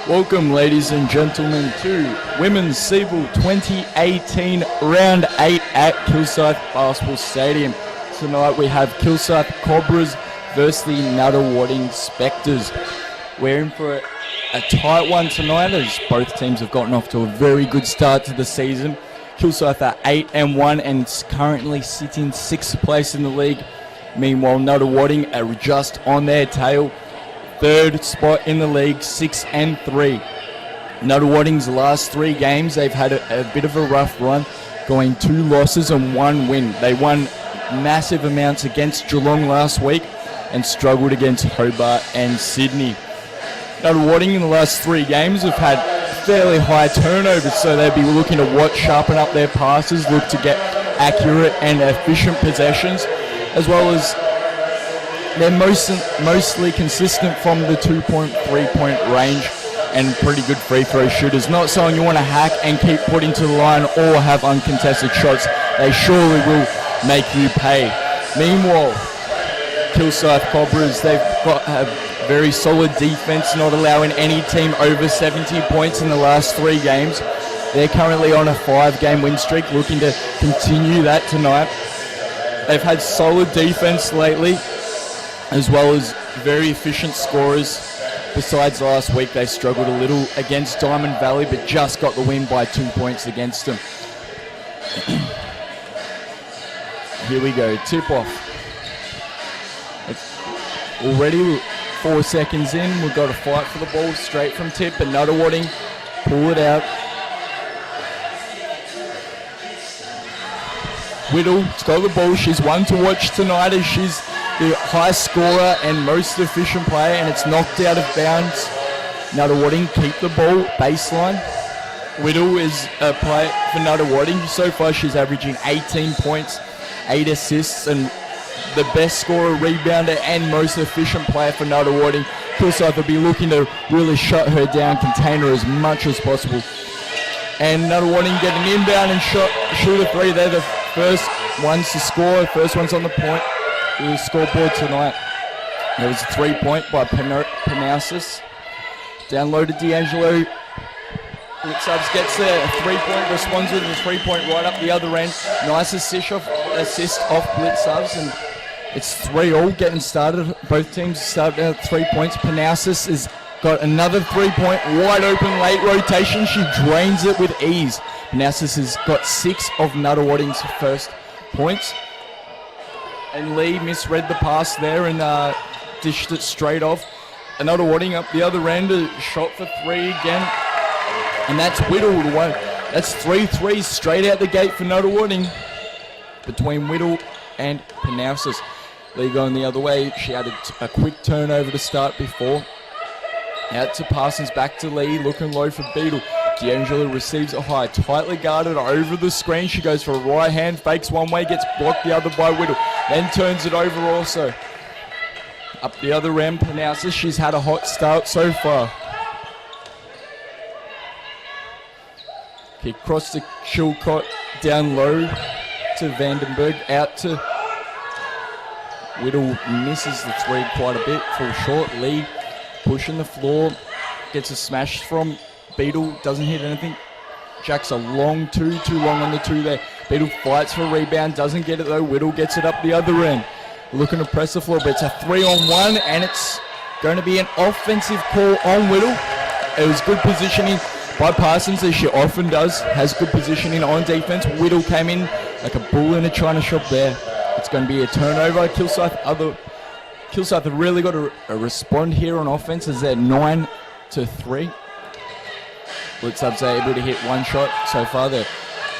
Welcome, ladies and gentlemen, to Women's SEABL 2018 Round 8 at Kilsyth Basketball Stadium. Tonight we have Kilsyth Cobras versus the Nunawading Spectres. We're in for a tight one tonight as both teams have gotten off to a very good start to the season. Kilsyth are 8-1 and currently sitting 6th place in the league. Meanwhile, Nunawading are just on their tail. 3rd spot in the league, 6-3. Nunawading's last 3 games, they've had a bit of a rough run, going 2 losses and 1 win. They won massive amounts against Geelong last week and struggled against Hobart and Sydney. Nunawading in the last 3 games have had fairly high turnovers, so they'll be looking to sharpen up their passes, look to get accurate and efficient possessions, as well as they're mostly consistent from the 2-point, 3-point range and pretty good free throw shooters. Not someone you want to hack and keep putting to the line or have uncontested shots. They surely will make you pay. Meanwhile, Kilsyth Cobras, they've got a very solid defense, not allowing any team over 70 points in the last 3 games. They're currently on a 5-game win streak, looking to continue that tonight. They've had solid defense lately, as well as very efficient scorers. Besides last week, they struggled a little against Diamond Valley, but just got the win by 2 points against them. Here we go, tip-off. It's already 4 seconds in, we've got to fight for the ball straight from tip, and Nunawading pull it out. Whittle's got the ball. She's one to watch tonight as she's the high scorer and most efficient player, and it's knocked out of bounds. Nunawading keep the ball baseline. Whittle is a player for Nunawading. So far she's averaging 18 points, 8 assists, and the best scorer, rebounder, and most efficient player for Nunawading. Kilsyth will be looking to really shut her down, contain her as much as possible. And Nunawading get an inbound and shoot a 3. They're the first ones to score, first ones on the scoreboard tonight. There was a 3-point by Penausis. Down low to D'Angelo. Blitzubs gets there, a 3-point, responds with a 3-point right up the other end. Nice assist off Blitzubs, and it's 3-all getting started. Both teams started at 3 points. Penausis has got another 3-point, wide open late rotation. She drains it with ease. Penausis has got 6 of Nunawading's first points. And Lee misread the pass there and dished it straight off. Nunawading up the other end, a shot for 3 again. And that's Whittle, the one. That's 3 threes straight out the gate for Nunawading between Whittle and Penausis. Lee going the other way. She had a quick turnover to start before. Out to Parsons, back to Lee, looking low for Beadle. D'Angelo receives a high, tightly guarded over the screen. She goes for a right hand, fakes one way, gets blocked the other by Whittle. Then turns it over also. Up the other end, Penausis, she's had a hot start so far. Kick across to Chilcott, down low to Vandenberg, out to Whittle, misses the 3 quite a bit, fall short. Lee pushing the floor, gets a smash from Beadle, doesn't hit anything. Jack's a long 2, too long on the 2 there. Beadle fights for a rebound, doesn't get it though. Whittle gets it up the other end. Looking to press the floor, but it's a 3-on-1, and it's going to be an offensive call on Whittle. It was good positioning by Parsons, as she often does, has good positioning on defense. Whittle came in like a bull in a china shop there. It's going to be a turnover. Kilsyth have really got to respond here on offense as they're 9-3. Blitzubs are able to hit 1 shot so far. They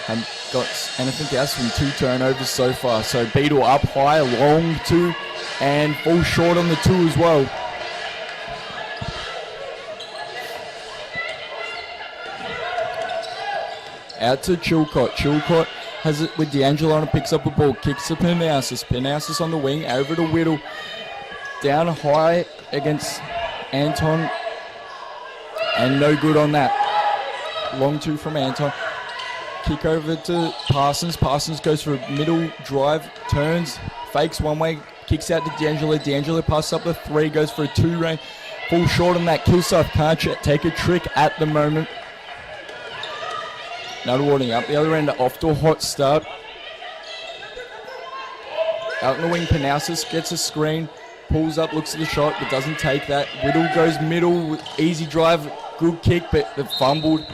haven't got anything else from 2 turnovers so far. So Beadle up high, long 2, and fall short on the 2 as well. Out to Chilcott. Chilcott has it with D'Angelo and picks up a ball. Kicks to Penausis. Penausis on the wing. Over to Whittle. Down high against Anton. And no good on that. Long 2 from Anton. Kick over to Parsons. Parsons goes for a middle drive. Turns. Fakes one way. Kicks out to D'Angelo. D'Angelo passes up the 3. Goes for a 2 range. Fall short on that. Kilsyth can't take a trick at the moment. Nunawading up the other end, off to a hot start. Out in the wing, Panousis gets a screen, pulls up, looks at the shot, but doesn't take that. Whittle goes middle, easy drive, good kick, but they've fumbled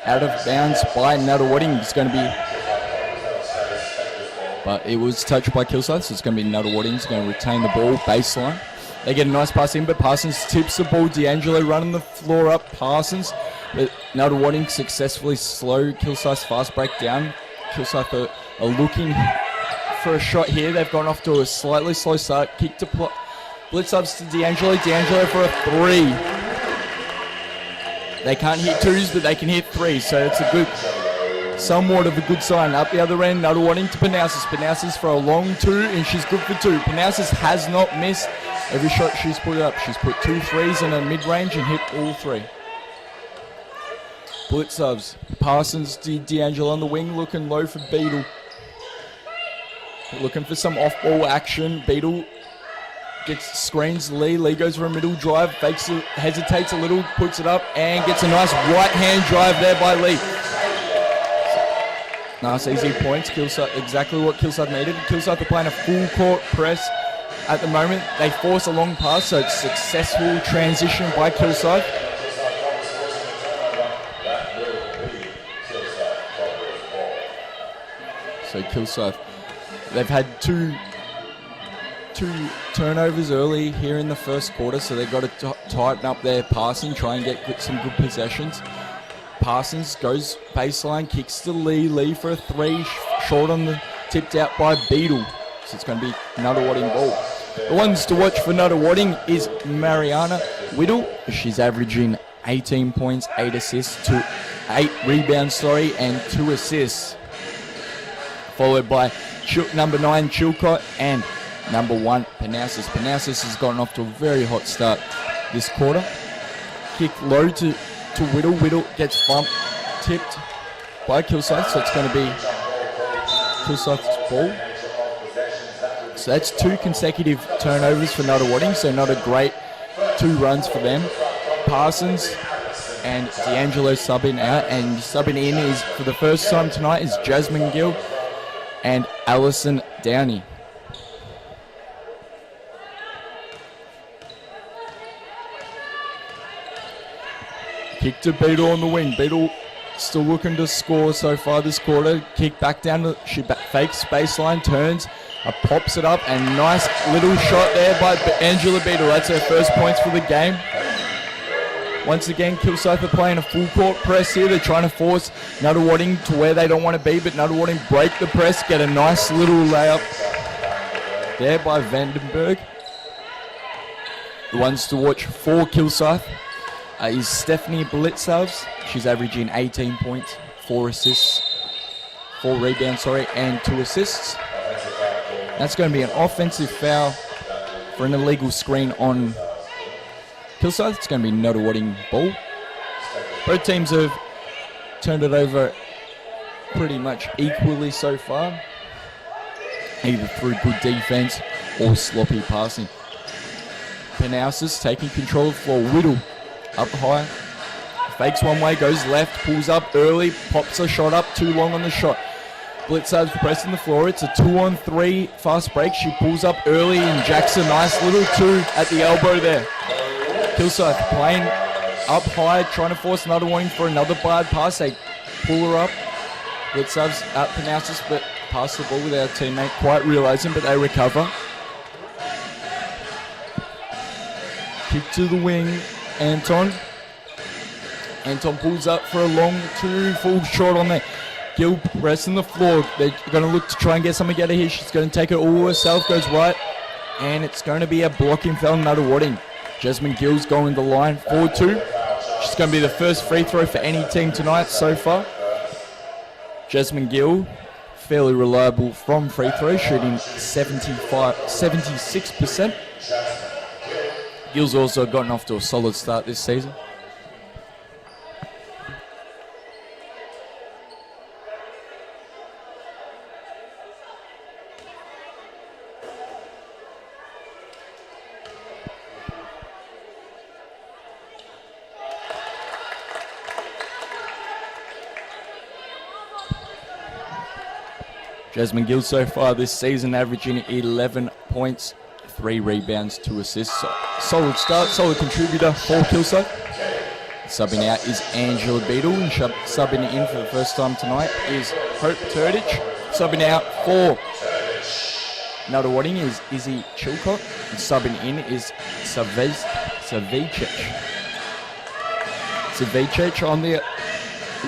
out of bounds by Nunawading. It's going to be, but it was touched by Kilsyth, so it's going to be Nunawading. It's going to retain the ball, baseline. They get a nice pass in, but Parsons tips the ball. D'Angelo running the floor up, Parsons, but Nunawading successfully slow Kilsyth's fast break down. Kilsyth are looking for a shot here. They've gone off to a slightly slow start. Kick to blitz ups to D'Angelo. D'Angelo for a 3. They can't hit 2s, but they can hit 3s, so it's a good, somewhat of a good sign. Up the other end, Nunawading to Panousis. Panousis for a long 2, and she's good for 2. Panousis has not missed every shot she's put up. She's put 2 3s in a mid-range and hit all 3. Blitz subs. Parsons to D'Angelo on the wing, looking low for Beadle. Looking for some off-ball action. Beadle gets screens Lee. Lee goes for a middle drive, fakes it, hesitates a little, puts it up, and gets a nice right-hand drive there by Lee. Nice easy points. Kilsyth, exactly what Kilsyth needed. Kilsyth are playing a full court press at the moment. They force a long pass, so it's successful transition by Kilsyth. So Kilsyth, they've had two turnovers early here in the first quarter, so they've got to tighten up their passing, try and get some good possessions. Parsons goes baseline, kicks to Lee. Lee for a 3, short on the, tipped out by Beadle. So it's going to be Nunawading ball. The ones to watch for Nunawading is Mariana Whittle. She's averaging 18 points, 8 assists, 8 rebounds, and 2 assists. Followed by number 9, Chilcott, and number 1, Panousis. Panousis has gotten off to a very hot start this quarter. Kick low to Whittle. Whittle gets bumped, tipped by Kilsyth, so it's going to be Kilsyth's ball. So that's 2 consecutive turnovers for Nunawading, so not a great 2 runs for them. Parsons and D'Angelo subbing out, and subbing in is, for the first time tonight, is Jasmine Gill and Alison Downey. Kick to Beadle on the wing. Beadle still looking to score so far this quarter. Kick back down, she fakes baseline, turns, pops it up, and nice little shot there by Angela Beadle. That's her first points for the game. Once again, Kilsyth are playing a full court press here. They're trying to force Nunawading to where they don't want to be, but Nunawading break the press, get a nice little layup there by Vandenberg. The ones to watch for Kilsyth is Stephanie Blitzovs. She's averaging 18 points, 4 assists, 4 rebounds, and 2 assists. That's going to be an offensive foul for an illegal screen on Kilsyth. It's going to be Nunawading ball. Both teams have turned it over pretty much equally so far, either through good defense or sloppy passing. Panousis taking control of the floor. Whittle up high, fakes one way, goes left, pulls up early, pops a shot up, too long on the shot. Blitzovs pressing the floor. It's a 2-on-3 fast break. She pulls up early and jacks a nice little 2 at the elbow there. Kilsyth playing up high, trying to force Nunawading for another barred pass. They pull her up. Blitzovs out Panousis, but pass the ball with our teammate, quite realising, but they recover. Kick to the wing. Anton pulls up for a long 2, falls short on that. Gill pressing the floor. They're going to look to try and get something out of here. She's going to take it all herself, goes right, and it's going to be a blocking foul, Nunawading. Jasmine Gill's going to the line, 4-2. She's going to be the first free throw for any team tonight so far. Jasmine Gill, fairly reliable from free throw, shooting 76%. Gill's also gotten off to a solid start this season. Jasmine Gill so far this season averaging 11 points, 3 rebounds, 2 assists. So, solid start, solid contributor for Kilsyth. Subbing out is Angela Beadle, and subbing in for the first time tonight is Hope Turdich. Subbing out for Nunawading is Izzy Chilcott, and subbing in is Savicic on the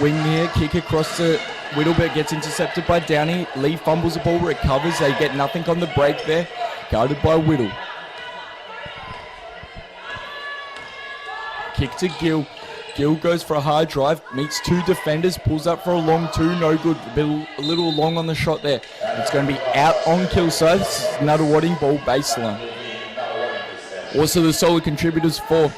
wing here, kick across to Whittle, but gets intercepted by Downey. Lee fumbles the ball, recovers, they get nothing on the break there, guarded by Whittle. Kick to Gill. Gill goes for a hard drive, meets 2 defenders, pulls up for a long 2, no good. A little long on the shot there. It's going to be out on Kilsyth. Nunawading ball baseline. Also the solid contributors for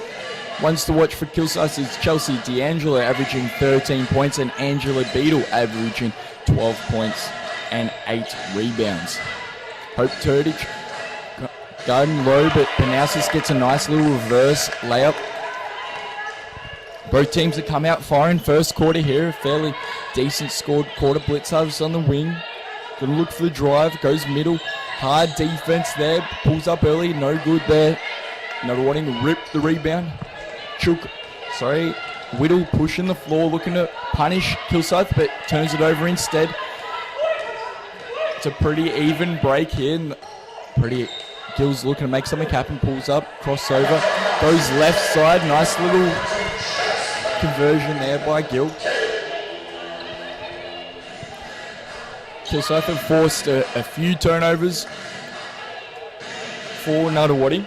ones to watch for Kilsyth is Chelsea D'Angelo averaging 13 points and Angela Beadle averaging 12 points and 8 rebounds. Hope Turdich guarding low, but Panousis gets a nice little reverse layup. Both teams have come out firing first quarter here. A fairly decent scored quarter. Blitzers on the wing. Gonna look for the drive. Goes middle. Hard defense there. Pulls up early. No good there. Nunawading to rip the rebound. Whittle pushing the floor. Looking to punish Kilsyth, but turns it over instead. It's a pretty even break here. Gill's looking to make something happen. Pulls up. Crossover. Goes left side. Nice little conversion there by Gill. Kilsyth have forced a few turnovers for Nunawading.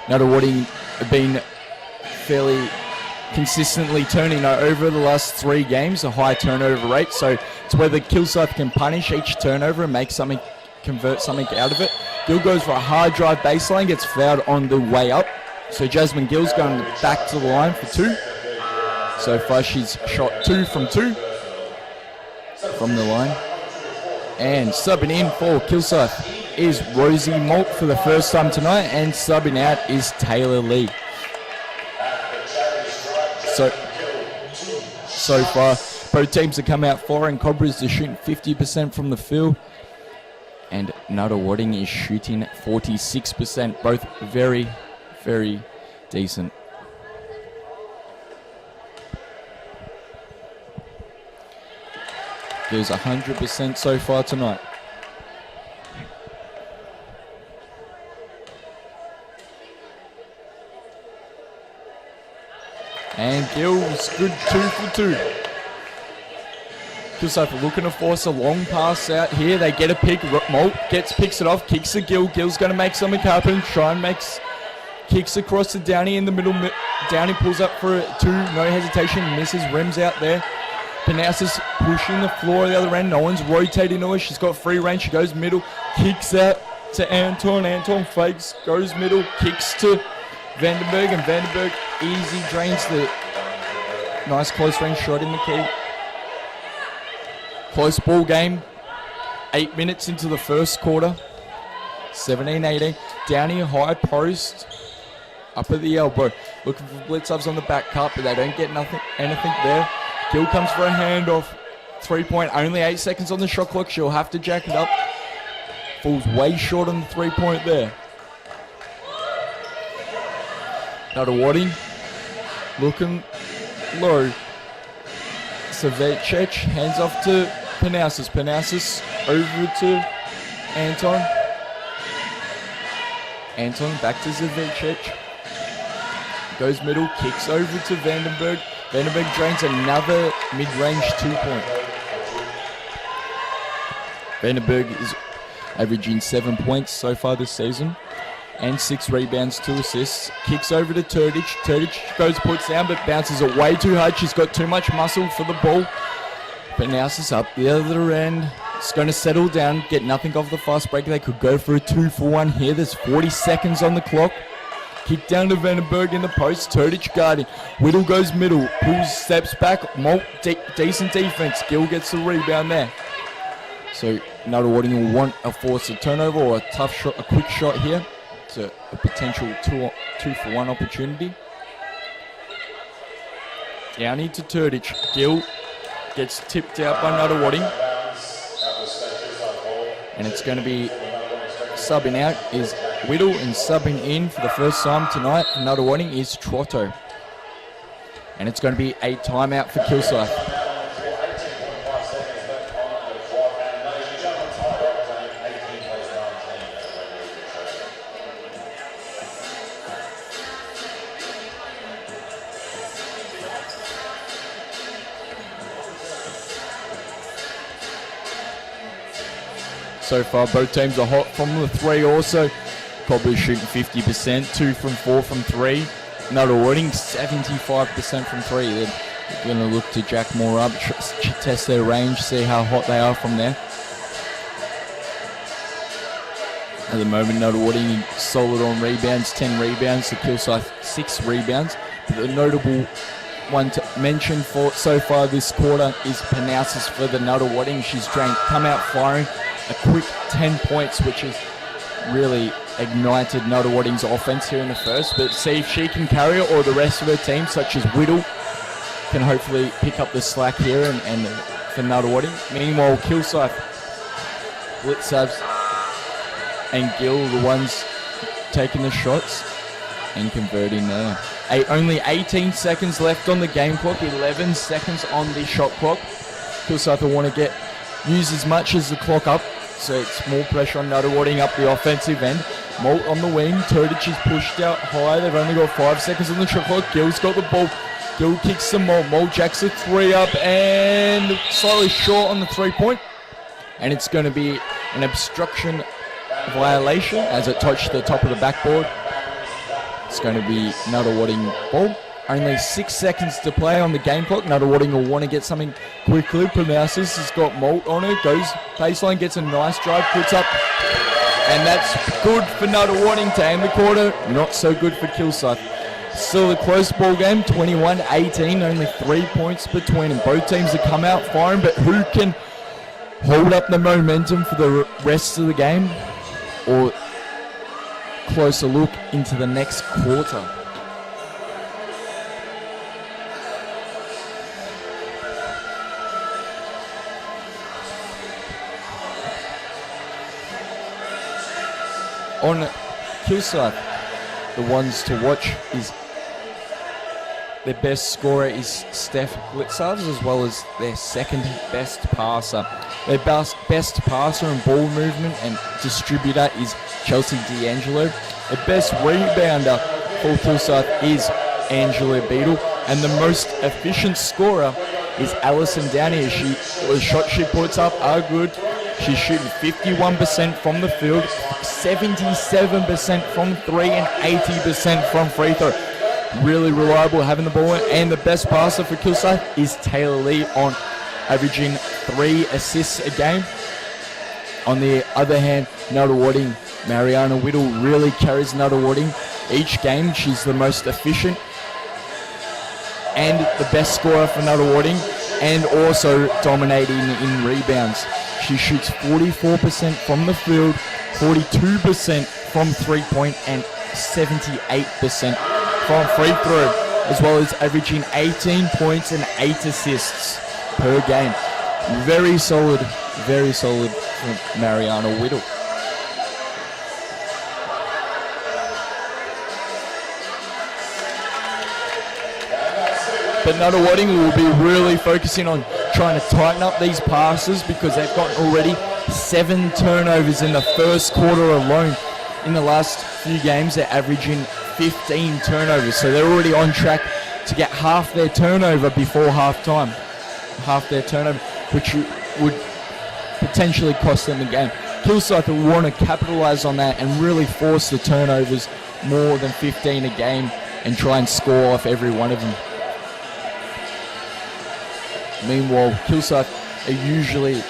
Nunawading have been fairly consistently turning over the last 3 games, a high turnover rate. So it's whether Kilsyth can punish each turnover and convert something out of it. Gill goes for a hard drive baseline, gets fouled on the way up. So Jasmine Gill's going back to the line for 2. So far she's shot 2 from 2 from the line. And subbing in for Kilsyth is Rosie Malt for the first time tonight, and subbing out is Taylor Lee. So far, both teams have come out firing. Cobras are shooting 50% from the field, and Nunawading is shooting 46%. Both very, very decent. Gives 100% so far tonight. And Gill's good 2 for 2. Kilsyth looking to force a long pass out here. They get a pick. Malt picks it off, kicks to Gill. Gill's going to make something happen. Kicks across to Downey in the middle. Downey pulls up for a 2, no hesitation, misses, rims out there. Panousis pushing the floor at the other end. No one's rotating to her. She's got free range. She goes middle, kicks out to Anton. Anton fakes, goes middle, kicks to Vandenberg, and Vandenberg easy drains the nice close range shot in the key. Close ball game. 8 minutes into the first quarter. 17-18. Downey high post. Up at the elbow. Looking for blitz-ups on the back cut, but they don't get anything there. Gill comes for a handoff. 3-point, only 8 seconds on the shot clock. She'll have to jack it up. Falls way short on the 3-point there. Nunawading looking low. Savicic hands off to Panousis. Panousis over to Anton. Anton back to Savicic. Goes middle, kicks over to Vandenberg. Vandenberg drains another mid-range 2-point. Vandenberg is averaging 7 points so far this season and 6 rebounds, 2 assists. Kicks over to Turdich. Turdich goes, puts down, but bounces it way too hard. She's got too much muscle for the ball. Panousis up the other end. It's going to settle down, get nothing off the fast break. They could go for a 2-for-1 here. There's 40 seconds on the clock. Kick down to Vandenberg in the post. Turdich guarding. Whittle goes middle. Pulls, steps back. Malt, decent defense. Gill gets the rebound there. So Nunawading will want a force of turnover or a tough shot, a quick shot here. It's a potential 2-for-1 opportunity. Downey to Turdich. Gill gets tipped out by Nunawading. And it's going to be subbing out is Whittle, and subbing in for the first time tonight for Nunawading is Trotto. And it's going to be a timeout for Kilsyth. So far, both teams are hot from the three also. Probably shooting 50%, 2 from 4 from 3. Nunawading 75% from 3. They're going to look to jack more up, test their range, see how hot they are from there. At the moment, Nunawading solid on rebounds, 10 rebounds to Kilsyth, 6 rebounds. But the notable one to mention for so far this quarter is Panousis for the Nunawading. She's come out firing a quick 10 points, which has really ignited Nunawading's offense here in the first. But see if she can carry it, or the rest of her team, such as Whittle, can hopefully pick up the slack here and for Nunawading. Meanwhile, Kilsyth, Blitzabs and Gill, the ones taking the shots and converting there. Only 18 seconds left on the game clock, 11 seconds on the shot clock. Kilsyth will want to use as much as the clock up, so it's more pressure on Nunawading up the offensive end. Molt on the wing, Todic is pushed out high. They've only got 5 seconds on the shot clock. Gill's got the ball. Gill kicks to Molt. Molt jacks a 3 up and slightly short on the 3-point. And it's going to be an obstruction violation as it touched the top of the backboard. It's going to be Nunawading ball. Only 6 seconds to play on the game clock. Nunawading will want to get something quickly. Panousis has got Molt on her. Goes baseline, gets a nice drive, puts up. And that's good for Nunawading to end the quarter. Not so good for Kilsyth. Still a close ball game, 21-18. Only 3 points between them. Both teams have come out firing, but who can hold up the momentum for the rest of the game? Or closer look into the next quarter. On Kilsyth, the ones to watch is their best scorer is Steph Blitzabs, as well as their second best passer. Their best passer and ball movement and distributor is Chelsea D'Angelo. The best rebounder for Kilsyth is Angela Beadle, and the most efficient scorer is Alison Downey. The shots she puts up are good. She's shooting 51% from the field, 77% from 3, and 80% from free throw. Really reliable having the ball. And the best passer for Kilsyth is Taylor Lee, on averaging 3 assists a game. On the other hand, Nunawading, Mariana Whittle really carries Nunawading each game. She's the most efficient and the best scorer for Nunawading, and also dominating in rebounds. She shoots 44% from the field, 42% from 3-point, and 78% from free throw, as well as averaging 18 points and 8 assists per game. Very solid from Mariana Whittle. But Nunawading will be really focusing on trying to tighten up these passes, because they've got already 7 turnovers in the first quarter alone. In the last few games, they're averaging 15 turnovers, so they're already on track to get half their turnover before halftime. Half their turnover, which would potentially cost them the game. Kilsyth will want to capitalise on that and really force the turnovers more than 15 a game and try and score off every one of them. Meanwhile, Kilsyth are usually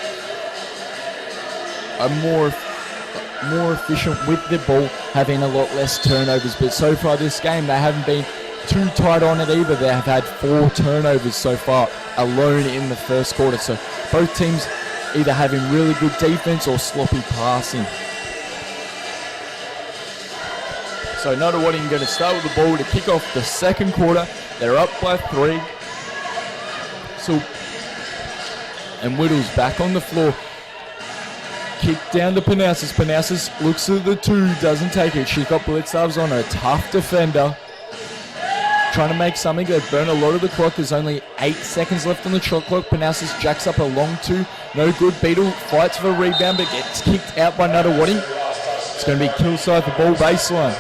more efficient with the ball, having a lot less turnovers. But so far this game, they haven't been too tight on it either. They have had 4 turnovers so far alone in the first quarter. So both teams either having really good defense or sloppy passing. So Nunawading going to start with the ball to kick off the second quarter. They're up by 3. So And Whittle's back on the floor. Kick down to Panassis. Panassis looks at the 2, doesn't take it. She's got Blitzarves on her. Tough defender. Trying to make something. They've burned a lot of the clock. There's only 8 seconds left on the shot clock. Panassis jacks up a long 2. No good. Beetle fights for a rebound but gets kicked out by Nunawading. It's going to be Kilsyth, the ball baseline.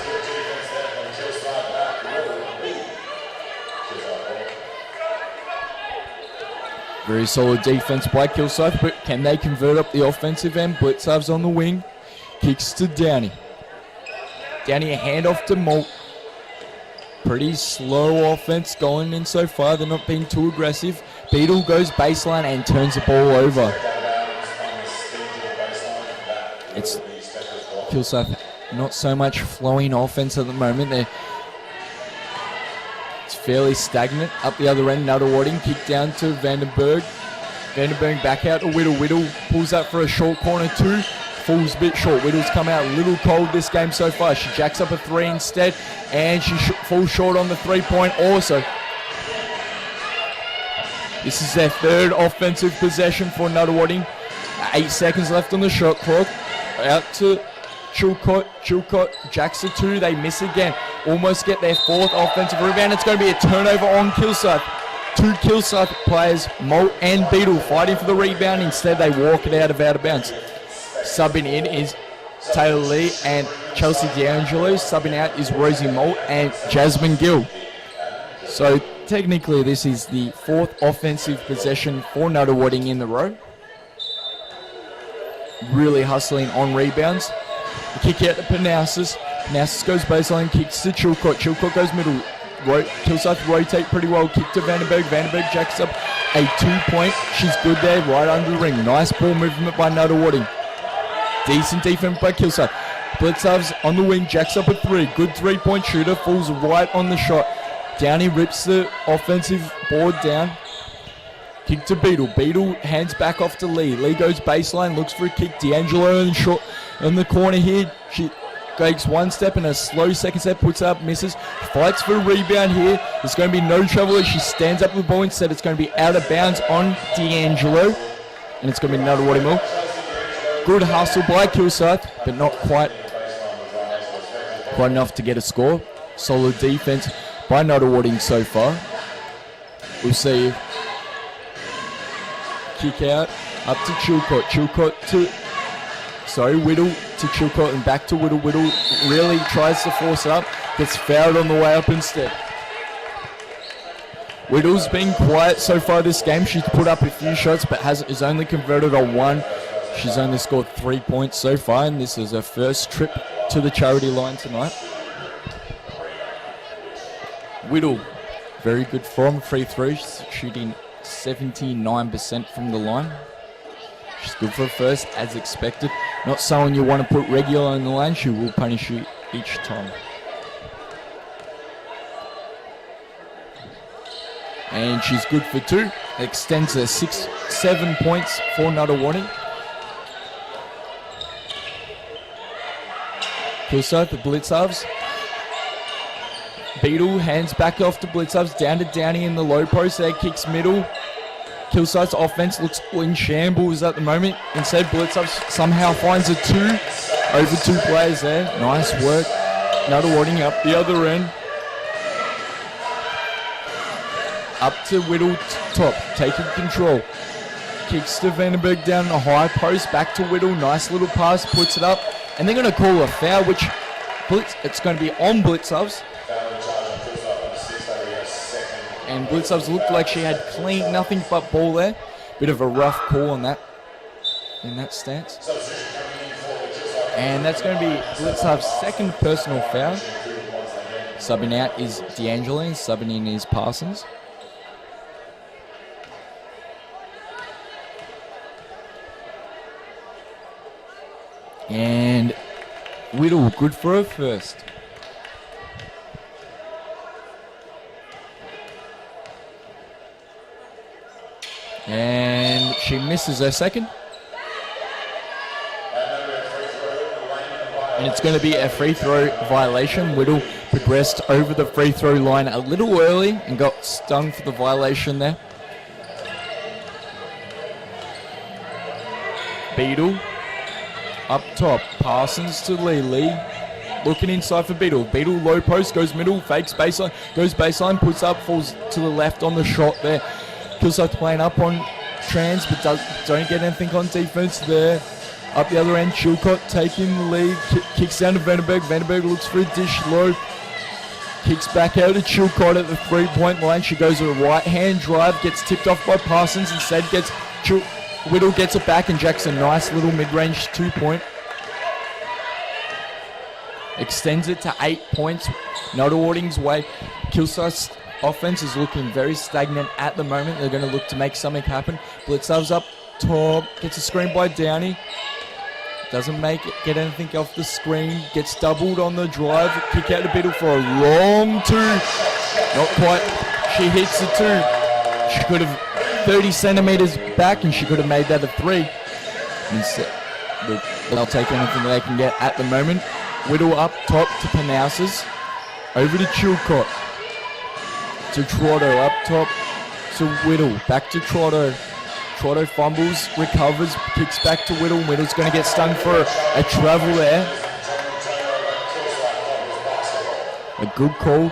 Very solid defense by Kilsyth, but can they convert up the offensive end? Blitzarves on the wing. Kicks to Downey. Downey a handoff to Molt. Pretty slow offense going in so far. They're not being too aggressive. Beetle goes baseline and turns the ball over. It's Kilsyth, not so much flowing offense at the moment. It's fairly stagnant. Up the other end, Nunawading, kick down to Vandenberg. Vandenberg back out to Whittle. Whittle pulls up for a short corner 2. Falls a bit short. Whittle's come out a little cold this game so far. She jacks up a 3 instead, and she falls short on the 3-point also. This is their 3rd offensive possession for Nunawading. 8 seconds left on the shot clock. Out to Chilcott. Chilcott jacks a 2. They miss again. Almost get their 4th offensive rebound. It's going to be a turnover on Kilsyth. 2 Kilsyth players, Molt and Beetle, fighting for the rebound. Instead, they walk it out of bounds. Subbing in is Taylor Lee and Chelsea D'Angelo. Subbing out is Rosie Molt and Jasmine Gill. So technically this is the 4th offensive possession for Nunawading in the row. Really hustling on rebounds. The kick out to Panassis. Panassis goes baseline, kicks to Chilcott. Chilcott goes middle. Kilsyth rotate pretty well. Kick to Vandenberg. Vandenberg jacks up a 2-point. She's good there, right under the ring. Nice ball movement by Nunawading. Decent defense by Kilsyth. Blitzarves on the wing, jacks up a 3. Good 3-point shooter, falls right on the shot. Downey rips the offensive board down. Kick to Beetle. Beetle hands back off to Lee. Lee goes baseline, looks for a kick. D'Angelo in the corner here. She takes 1 step and a slow 2nd step, puts up, misses. Fights for a rebound here. There's going to be no trouble as she stands up with the ball. Instead, it's going to be out of bounds on D'Angelo. And it's going to be Nunawading ball. Good hustle by Kilsyth, but not quite enough to get a score. Solid defense by Nunawading so far. We'll see. Kick out, up to Chilcott. Whittle to Chilcott and back to Whittle. Whittle really tries to force it up, gets fouled on the way up instead. Whittle's been quiet so far this game. She's put up a few shots, but is only converted on 1. She's only scored 3 points so far, and this is her first trip to the charity line tonight. Whittle, very good from free throws, shooting 79% from the line. She's good for a first, as expected. Not someone you want to put regular on the line. She will punish you each time. And she's good for 2. Extends her 7 points for Nunawading. Kilsyth, the Blitzarves. Beetle hands back off to Blitzarves, down to Downey in the low post there, kicks middle. Kilsyth's offense looks in shambles at the moment. Instead, Blitzarves somehow finds a 2. Over 2 players there. Nice work. Nunawading up the other end. Up to Whittle top, taking control. Kicks to Vandenberg down the high post, back to Whittle. Nice little pass, puts it up. And they're going to call a foul, which it's going to be on Blitzarves. And Blitzarves looked like she had clean, nothing but ball there. Bit of a rough call on that, in that stance. And that's going to be Blitzarves' 2nd personal foul. Subbing out is D'Angelo, and subbing in is Parsons. And Whittle, good for her first. And she misses her 2nd. And it's going to be a free throw violation. Whittle progressed over the free throw line a little early and got stung for the violation there. Beadle up top. Parsons to Lee. Lee looking inside for Beadle. Beadle low post, goes middle, fakes baseline, goes baseline, puts up, falls to the left on the shot there. Kilsyth playing up on trans, but don't get anything on defense there. Up the other end, Chilcott taking the lead, kicks down to Vandenberg. Vandenberg looks for a dish low. Kicks back out to Chilcott at the 3-point line. She goes with a right-hand drive, gets tipped off by Parsons. Instead, Whittle gets it back, and Jack's a nice little mid-range 2-point. Extends it to 8 points. Nunawading's way. Kilsyth's offense is looking very stagnant at the moment. They're going to look to make something happen. Blitzov's up top, gets a screen by Downey. Doesn't get anything off the screen. Gets doubled on the drive. Kick out to Biddle for a long 2. Not quite. She hits the 2. She could have 30 centimeters back, and she could have made that a 3. Instead, they'll take anything they can get at the moment. Whittle up top to Panousis. Over to Chilcott. To Trotto. Up top to Whittle. Back to Trotto. Trotto fumbles, recovers, kicks back to Whittle. Whittle's going to get stung for a travel there. A good call.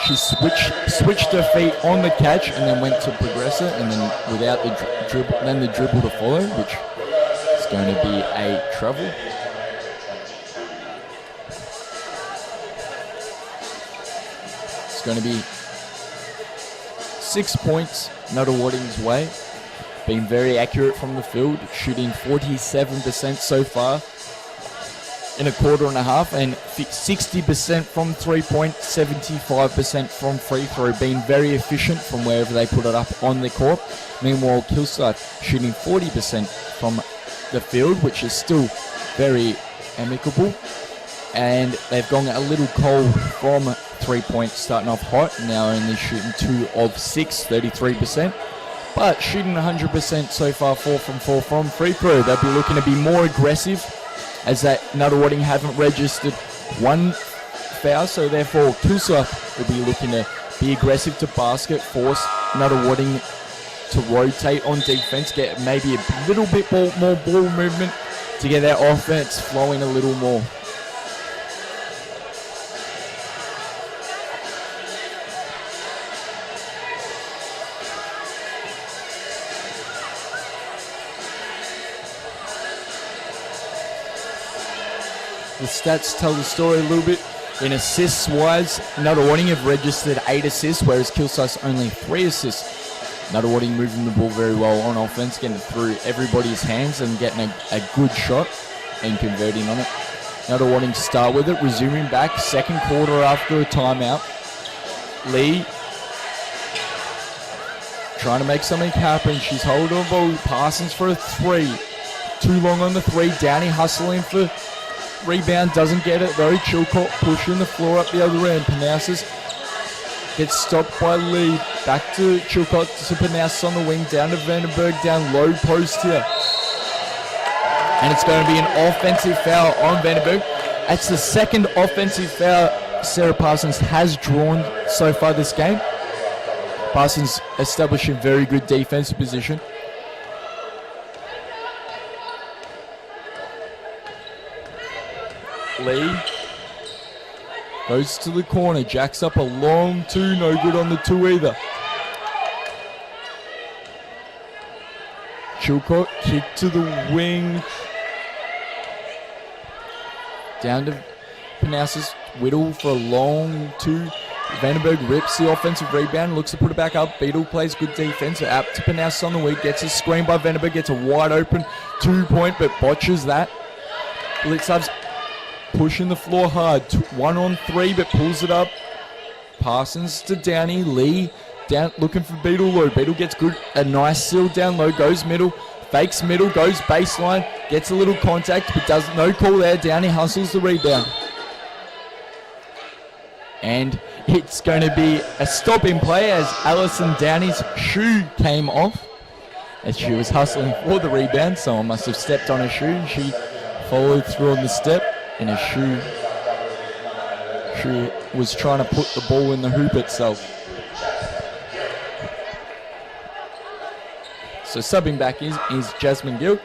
She switched her feet on the catch and then went to progress it, and then without the dribble, then the dribble to follow, which is going to be a travel. It's going to be 6 points Nunawading's way. Been very accurate from the field, shooting 47% so far in a quarter and a half, and 60% from 3-point, 75% from free throw. Being very efficient from wherever they put it up on the court. Meanwhile, Kilsyth shooting 40% from the field, which is still very amicable. And they've gone a little cold from 3-point, starting off hot. Now only shooting 2 of 6, 33%. But shooting 100% so far, 4 from 4 from free throw. They'll be looking to be more aggressive, as that Nunawading haven't registered 1 foul. So therefore, Kilsyth will be looking to be aggressive to basket, force Nunawading to rotate on defense, get maybe a little bit more ball movement to get their offense flowing a little more. The stats tell the story a little bit. In assists-wise, Nunawading have registered 8 assists, whereas Kilsyth's only 3 assists. Nunawading moving the ball very well on offense, getting it through everybody's hands and getting a good shot and converting on it. Nunawading start with it, resuming back, second quarter after a timeout. Lee trying to make something happen. She's holding the ball. Parsons for a 3. Too long on the 3. Downey hustling for rebound, doesn't get it though. Chilcott pushing the floor up the other end. Panousis gets stopped by Lee. Back to Chilcott to Panousis on the wing. Down to Vandenberg, down low post here. And it's going to be an offensive foul on Vandenberg. That's the second offensive foul Sarah Parsons has drawn so far this game. Parsons establishing very good defensive position. Lee goes to the corner, jacks up a long 2, no good on the 2 either. Chilcott kick to the wing. Down to Panousis. Whittle for a long 2. Vandenberg rips the offensive rebound, looks to put it back up. Beadle plays good defense. Out to Panousis on the wing, gets a screen by Vandenberg, gets a wide open 2-point, but botches that. Blitzov's pushing the floor hard. 1 on 3, but pulls it up. Parsons to Downey. Lee down looking for Beadle low. Beadle gets good. A nice seal down low. Goes middle. Fakes middle. Goes baseline. Gets a little contact, but does no call there. Downey hustles the rebound. And it's going to be a stop in play as Alison Downey's shoe came off as she was hustling for the rebound. Someone must have stepped on her shoe. She followed through on the step. And his shoe was trying to put the ball in the hoop itself. So So subbing back is Jasmine Gill.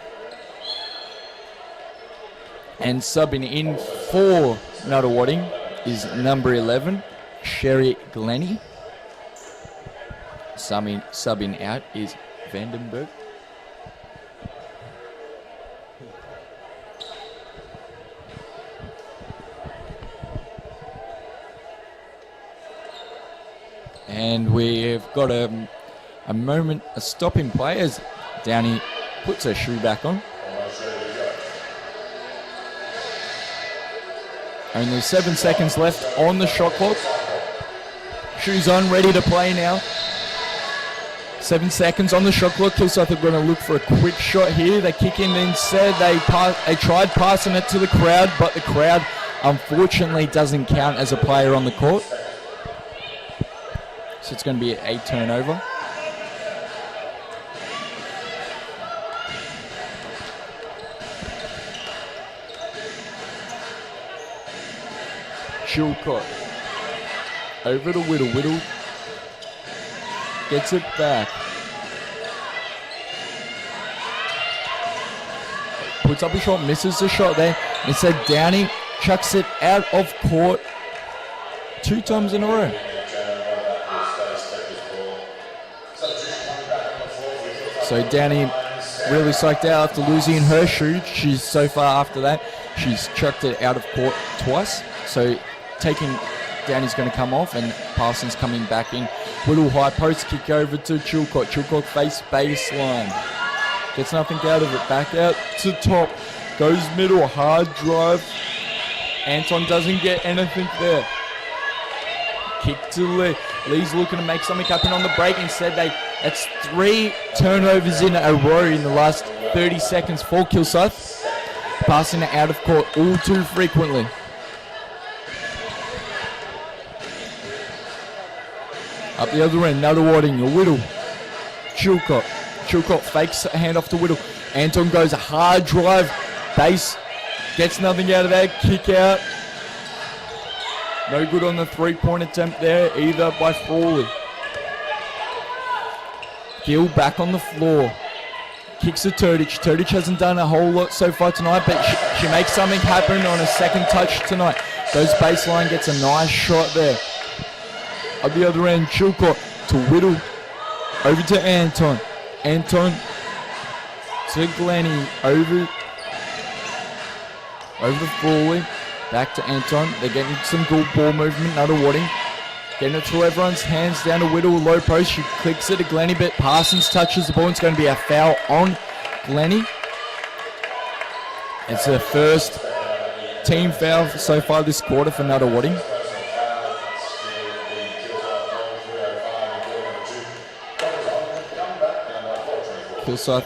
And subbing in for Nunawading is number 11, Sherry Glennie. Subbing out is Vandenberg. And we've got a stop in play as Downey puts her shoe back on. Only 7 seconds left on the shot clock. Shoes on, ready to play now. 7 seconds on the shot clock. Kilsyth are going to look for a quick shot here. They kick in instead. They tried passing it to the crowd, but the crowd unfortunately doesn't count as a player on the court. So it's going to be a turnover. Chilcott over to Whittle. Whittle gets it back. Puts up a shot, misses the shot there. Instead, Downey chucks it out of court 2 times in a row. So Downey really psyched out after losing her shoe. She's so far after that, she's chucked it out of court twice. So Downey's going to come off and Parsons coming back in. Whittle high post kick over to Chilcott. Chilcott face baseline. Gets nothing out of it. Back out to top. Goes middle. Hard drive. Anton doesn't get anything there. Kick to Lee. Lee's looking to make something happen on the break. Instead, that's 3 turnovers in a row in the last 30 seconds for Kilsyth. Passing it out of court all too frequently. Up the other end, Nunawading, Whittle. Chilcott. Chilcott fakes a handoff to Whittle. Anton goes a hard drive. Base gets nothing out of that. Kick out. No good on the 3-point attempt there either by Frawley. Gill back on the floor. Kicks to Turdich. Turdich hasn't done a whole lot so far tonight, but she makes something happen on a second touch tonight. Goes baseline, gets a nice shot there. Up the other end, Chilcott to Whittle. Over to Anton. Anton to Glennie. Over to Frawley. Back to Anton. They're getting some good ball movement. Nunawading. Getting it through everyone's hands. Down to Whittle. Low post. She clicks it to Glennie, but Parsons touches the ball. It's going to be a foul on Glennie. It's the first team foul so far this quarter for Nunawading. Kilsyth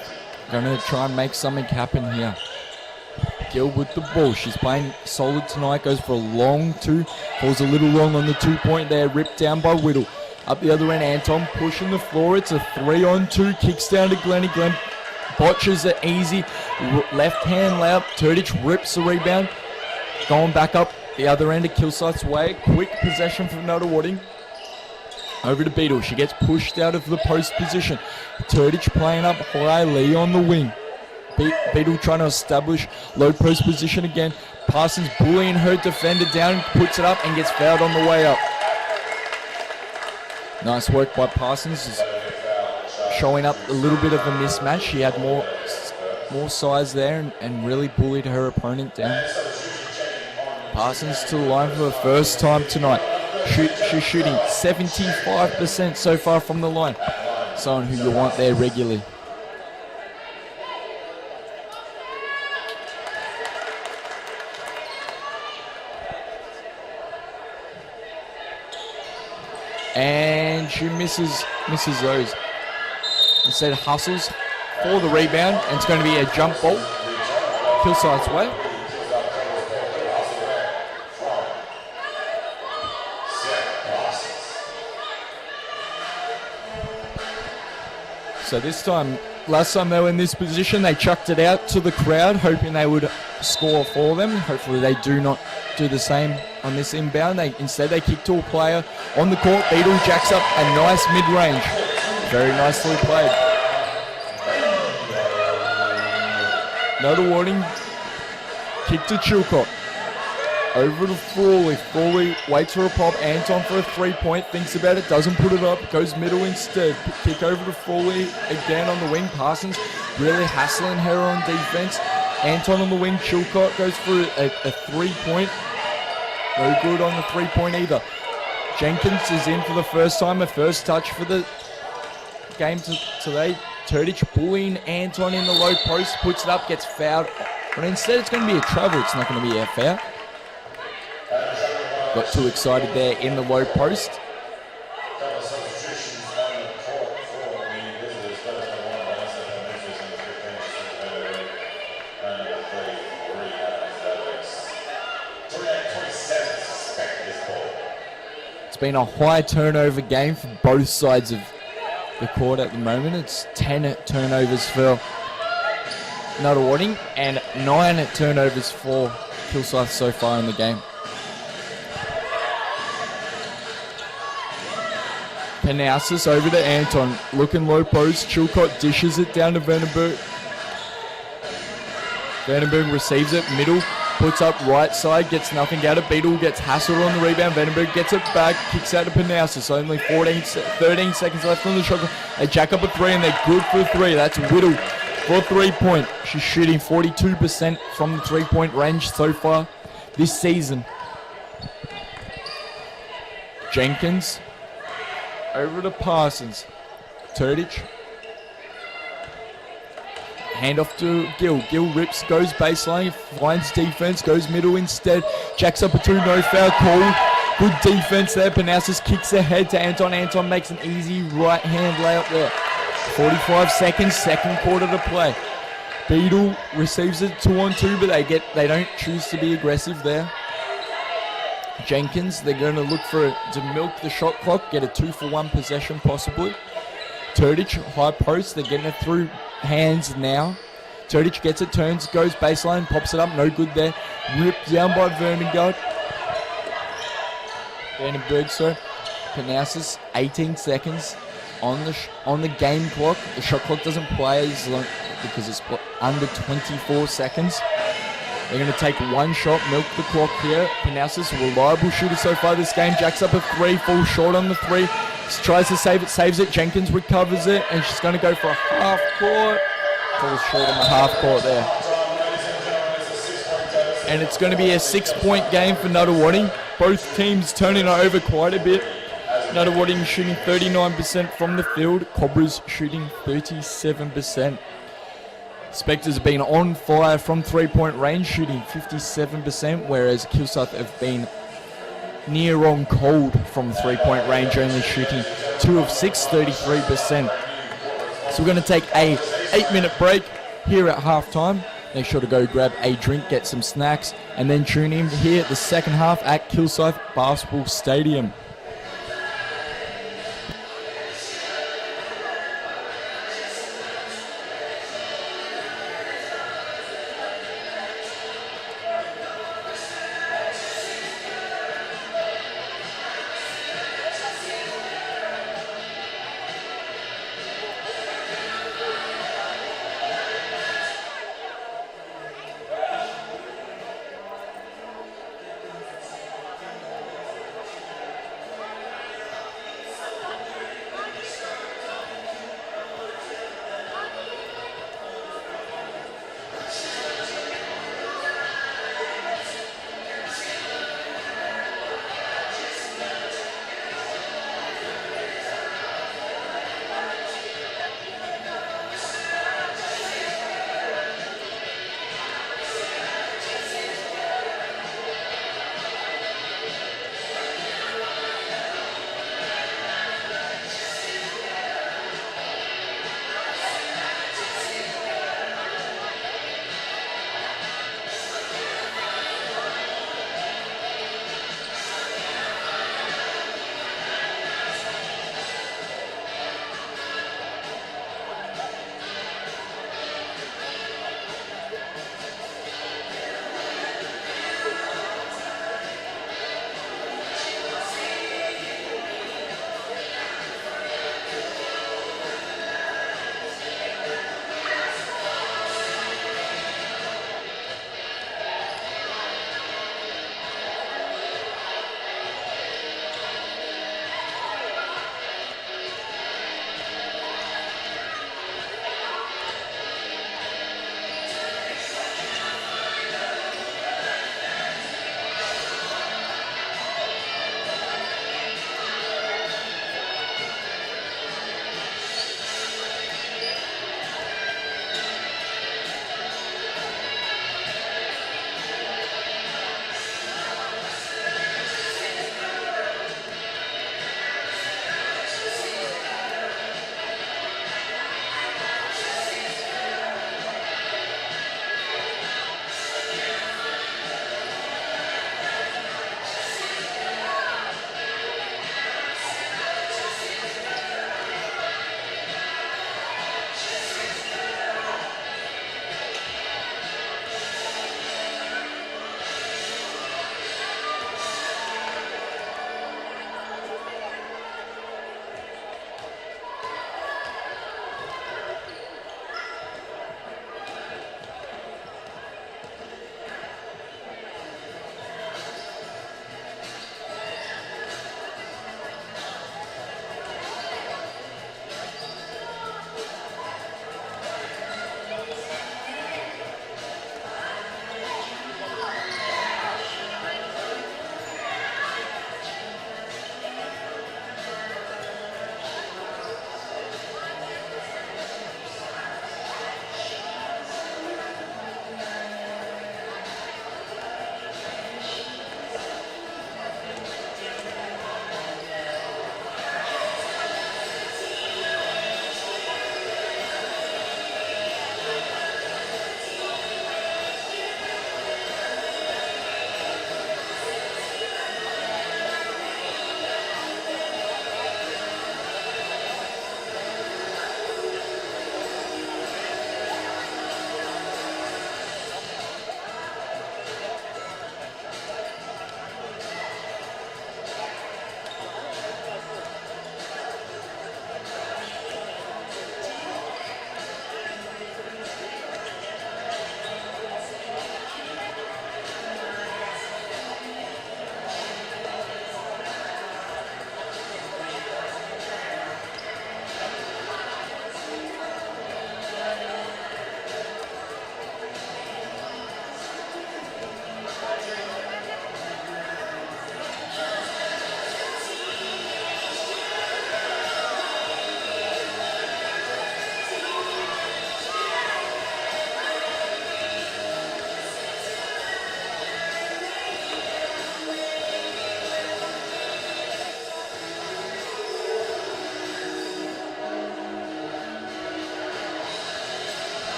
going to try and make something happen here. Gill with the ball. She's playing solid tonight. Goes for a long 2. Falls a little long on the 2-point there. Ripped down by Whittle. Up the other end, Anton pushing the floor. It's a 3-on-2. Kicks down to Glennie. Glenn botches it easy. Left hand layup. Turdich rips the rebound. Going back up the other end of Kilsyth's way. Quick possession from Nunawading. Over to Beadle. She gets pushed out of the post position. Turdich playing up high. Lee on the wing. Beadle trying to establish low post position again. Parsons bullying her defender down. Puts it up and gets fouled on the way up. Nice work by Parsons. Showing up a little bit of a mismatch. She had more size there and really bullied her opponent down. Parsons to the line for the first time tonight. She's shooting 75% so far from the line. Someone who you want there regularly. And she misses those. Instead hustles for the rebound, and it's going to be a jump ball. Kilsyth's way. So this time, last time they were in this position, they chucked it out to the crowd, hoping they would score for them. Hopefully they do not do the same on this inbound. Instead they kick to a player on the court. Beadle jacks up a nice mid-range. Very nicely played. Nunawading kick to Chilcott. Over to Frawley. Frawley waits for a pop. Anton for a 3-point. Thinks about it. Doesn't put it up. Goes middle instead. Kick over to Frawley. Again on the wing. Parsons really hassling her on defense. Anton on the wing. Chilcott goes for a 3-point. No good on the 3-point either. Jenkins is in for the first time. A first touch for the game today. Turdich bullying Anton in the low post. Puts it up. Gets fouled. But instead it's going to be a travel. It's not going to be a foul. Got too excited there in the low post. It's been a high turnover game for both sides of the court at the moment. It's 10 turnovers for Nunawading and 9 turnovers for Kilsyth so far in the game. Panousis over to Anton, looking low post. Chilcott dishes it down to Vandenberg. Vandenberg receives it, middle, puts up right side, gets nothing out of Beetle, gets hassled on the rebound. Vandenberg gets it back, kicks out to Panousis. Only 13 seconds left on the shot clock. They jack up a 3 and they're good for 3. That's Whittle for 3-point. She's shooting 42% from the 3-point range so far this season. Jenkins. Over to Parsons. Turdich. Hand off to Gill. Gill rips, goes baseline, finds defense, goes middle instead. Jacks up a 2, no foul call. Good defense there. Panousis kicks ahead to Anton. Anton makes an easy right hand layup there. 45 seconds, second quarter to play. Beetle receives it 2-on-2, but they don't choose to be aggressive there. Jenkins, they're going to look to milk the shot clock, get a 2-for-1 possession possibly. Turdich, high post, they're getting it through hands now. Turdich gets it, turns, goes baseline, pops it up, no good there. Ripped down by Vandenberg. Panousis, 18 seconds on the game clock. The shot clock doesn't play as long because it's under 24 seconds. They're going to take one shot, milk the clock here. Panousis, a reliable shooter so far this game. Jacks up a 3, falls short on the 3. Tries to save it, saves it. Jenkins recovers it, and she's going to go for a half court. Falls short on the half court there. And it's going to be a 6-point game for Nunawading. Both teams turning it over quite a bit. Nunawading shooting 39% from the field. Cobras shooting 37%. Spectres have been on fire from 3-point range, shooting 57%, whereas Kilsyth have been near on cold from 3-point range, only shooting 2 of 6, 33%. So we're going to take a 8-minute break here at halftime. Make sure to go grab a drink, get some snacks, and then tune in here at the second half at Kilsyth Basketball Stadium.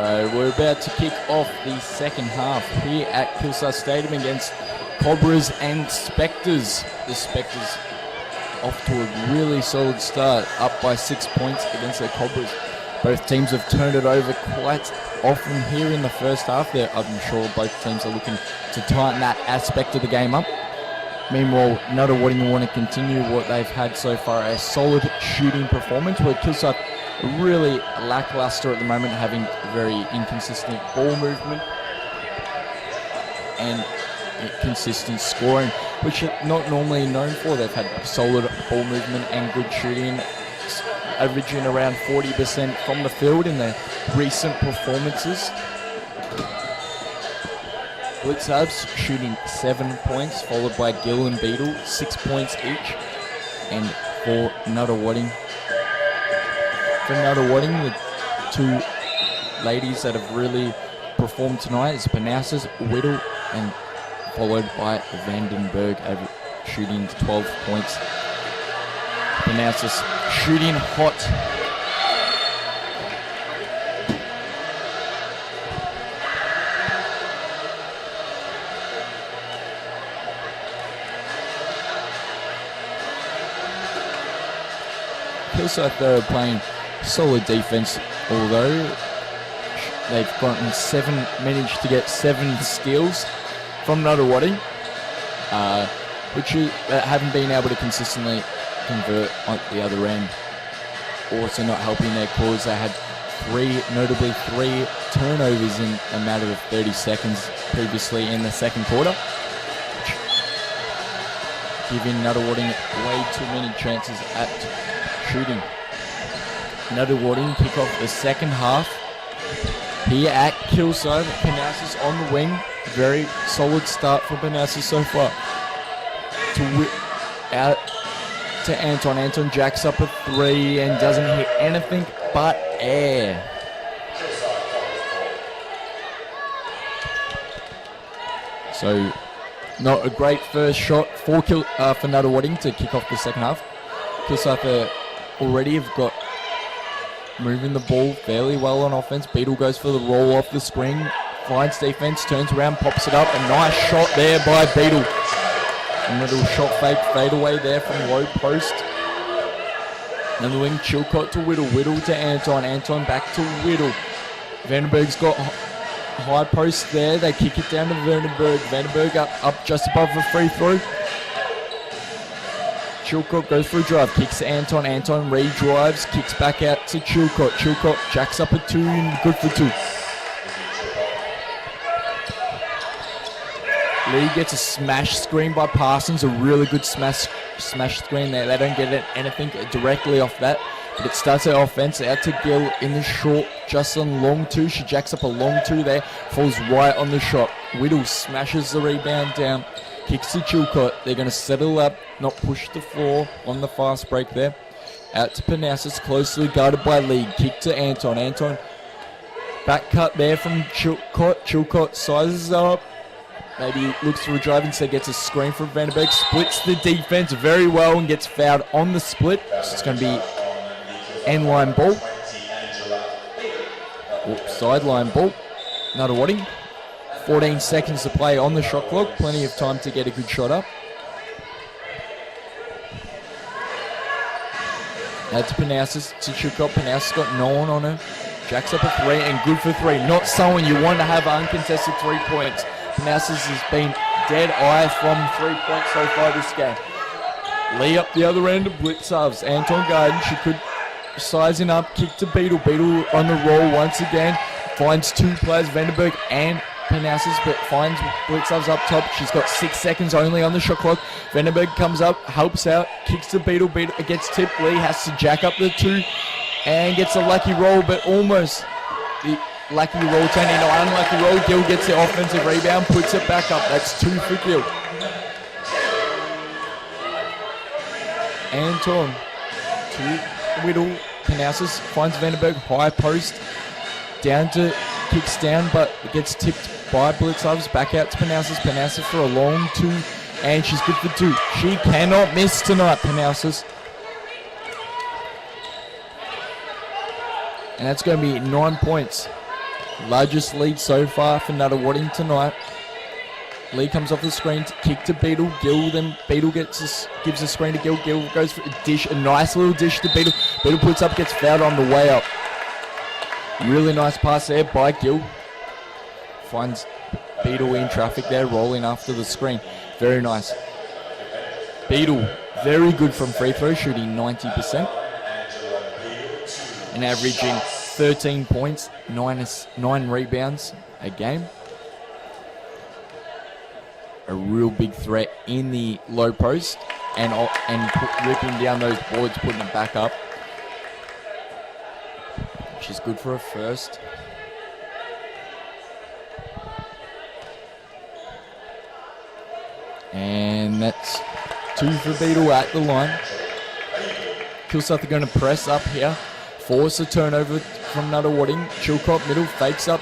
So we're about to kick off the second half here at Kilsyth Stadium against Cobras and Spectres. The Spectres off to a really solid start, up by 6 points against the Cobras. Both teams have turned it over quite often here in the first half. I'm sure both teams are looking to tighten that aspect of the game up. Meanwhile, Nunawading want to continue what they've had so far, a solid shooting performance, where Kilsyth are really lackluster at the moment, having very inconsistent ball movement and consistent scoring, which they're not normally known for. They've had solid ball movement and good shooting, averaging around 40% from the field in their recent performances. Blitzabs shooting 7 points, followed by Gill and Beetle, 6 points each. And for Nunawading, the two ladies that have really performed tonight is Panasas, Whittle, and followed by Vandenberg shooting 12 points. Panasas shooting hot. Kilsyth, they're playing solid defense, although they've managed to get 7 steals from Nunawading, which haven't been able to consistently convert on the other end. Also not helping their cause, they had notably three turnovers in a matter of 30 seconds previously in the second quarter, giving Nunawading way too many chances at shooting. Nunawading kick off the second half here at Kilsyth. Panasas on the wing. Very solid start for Panasas so far. Out to Anton. Anton jacks up a 3 and doesn't hit anything but air. So not a great first shot for Nunawading to kick off the second half. Kilsyth already have got moving the ball fairly well on offense. Beetle goes for the roll off the screen, finds defense, turns around, pops it up. A nice shot there by Beetle. A little shot fade away there from low post. And the wing, Chilcott to Whittle, Whittle to Anton, Anton back to Whittle. Vandenberg's got high post there. They kick it down to Vandenberg. Vandenberg up just above the free throw. Chilcott goes for a drive, kicks to Anton. Anton re-drives, kicks back out to Chilcott. Chilcott jacks up a 2 and good for 2. Lee gets a smash screen by Parsons, a really good smash screen there. They don't get anything directly off that, but it starts their offense out to Gill in the short, just on long 2. She jacks up a long 2 there, falls right on the shot. Whittle smashes the rebound down. Kicks to Chilcott. They're going to settle up, not push the floor on the fast break there. Out to Panasas, closely guarded by Lee. Kick to Anton. Anton, back cut there from Chilcott. Chilcott sizes up. Maybe looks for a drive, instead gets a screen from Vandenberg. Splits the defense very well and gets fouled on the split. So it's going to be end-line ball. Sideline ball. Nunawading. 14 seconds to play on the shot clock. Plenty of time to get a good shot up. Out to Panasas, to Chilcott. Panasas got no one on her. Jacks up a 3 and good for 3. Not someone you want to have uncontested 3 points. Panasas has been dead eye from 3 points so far this game. Lee up the other end of Blitzavs. Anton Garden, she could sizing up, kick to Beetle. Beetle on the roll once again. Finds 2 players, Vandenberg and Panasas, but finds Blitzavs up top. She's got 6 seconds only on the shot clock. Vandenberg comes up, helps out, kicks to Beetle. Beetle gets tipped. Lee has to jack up the 2 and gets a lucky roll, but almost the lucky roll turning into an unlucky roll. Gill gets the offensive rebound, puts it back up. That's 2 for Gill. Anton to Whittle. Panasas finds Vandenberg, high post, down to, kicks down, but it gets tipped by Blitzavs. Back out to Panasas. Panasas for a long 2, and she's good for 2. She cannot miss tonight, Panasas. And that's going to be 9 points Largest lead so far for Nunawading tonight. Lee comes off the screen, kick to Beetle. Gill, then Beetle gives a screen to Gill. Gill goes for a dish, a nice little dish to Beetle. Beetle puts up, gets fouled on the way up. Really nice pass there by Gill. Finds Beetle in traffic there, rolling after the screen. Very nice. Beetle, very good from free throw, shooting 90%. And averaging 13 points, 9 rebounds a game. A real big threat in the low post and ripping down those boards, putting it back up, which is good for a first. And that's 2 for Beetle at the line. Kilsyth are going to press up here, force a turnover from Nunawading. Chilcott middle, fakes up,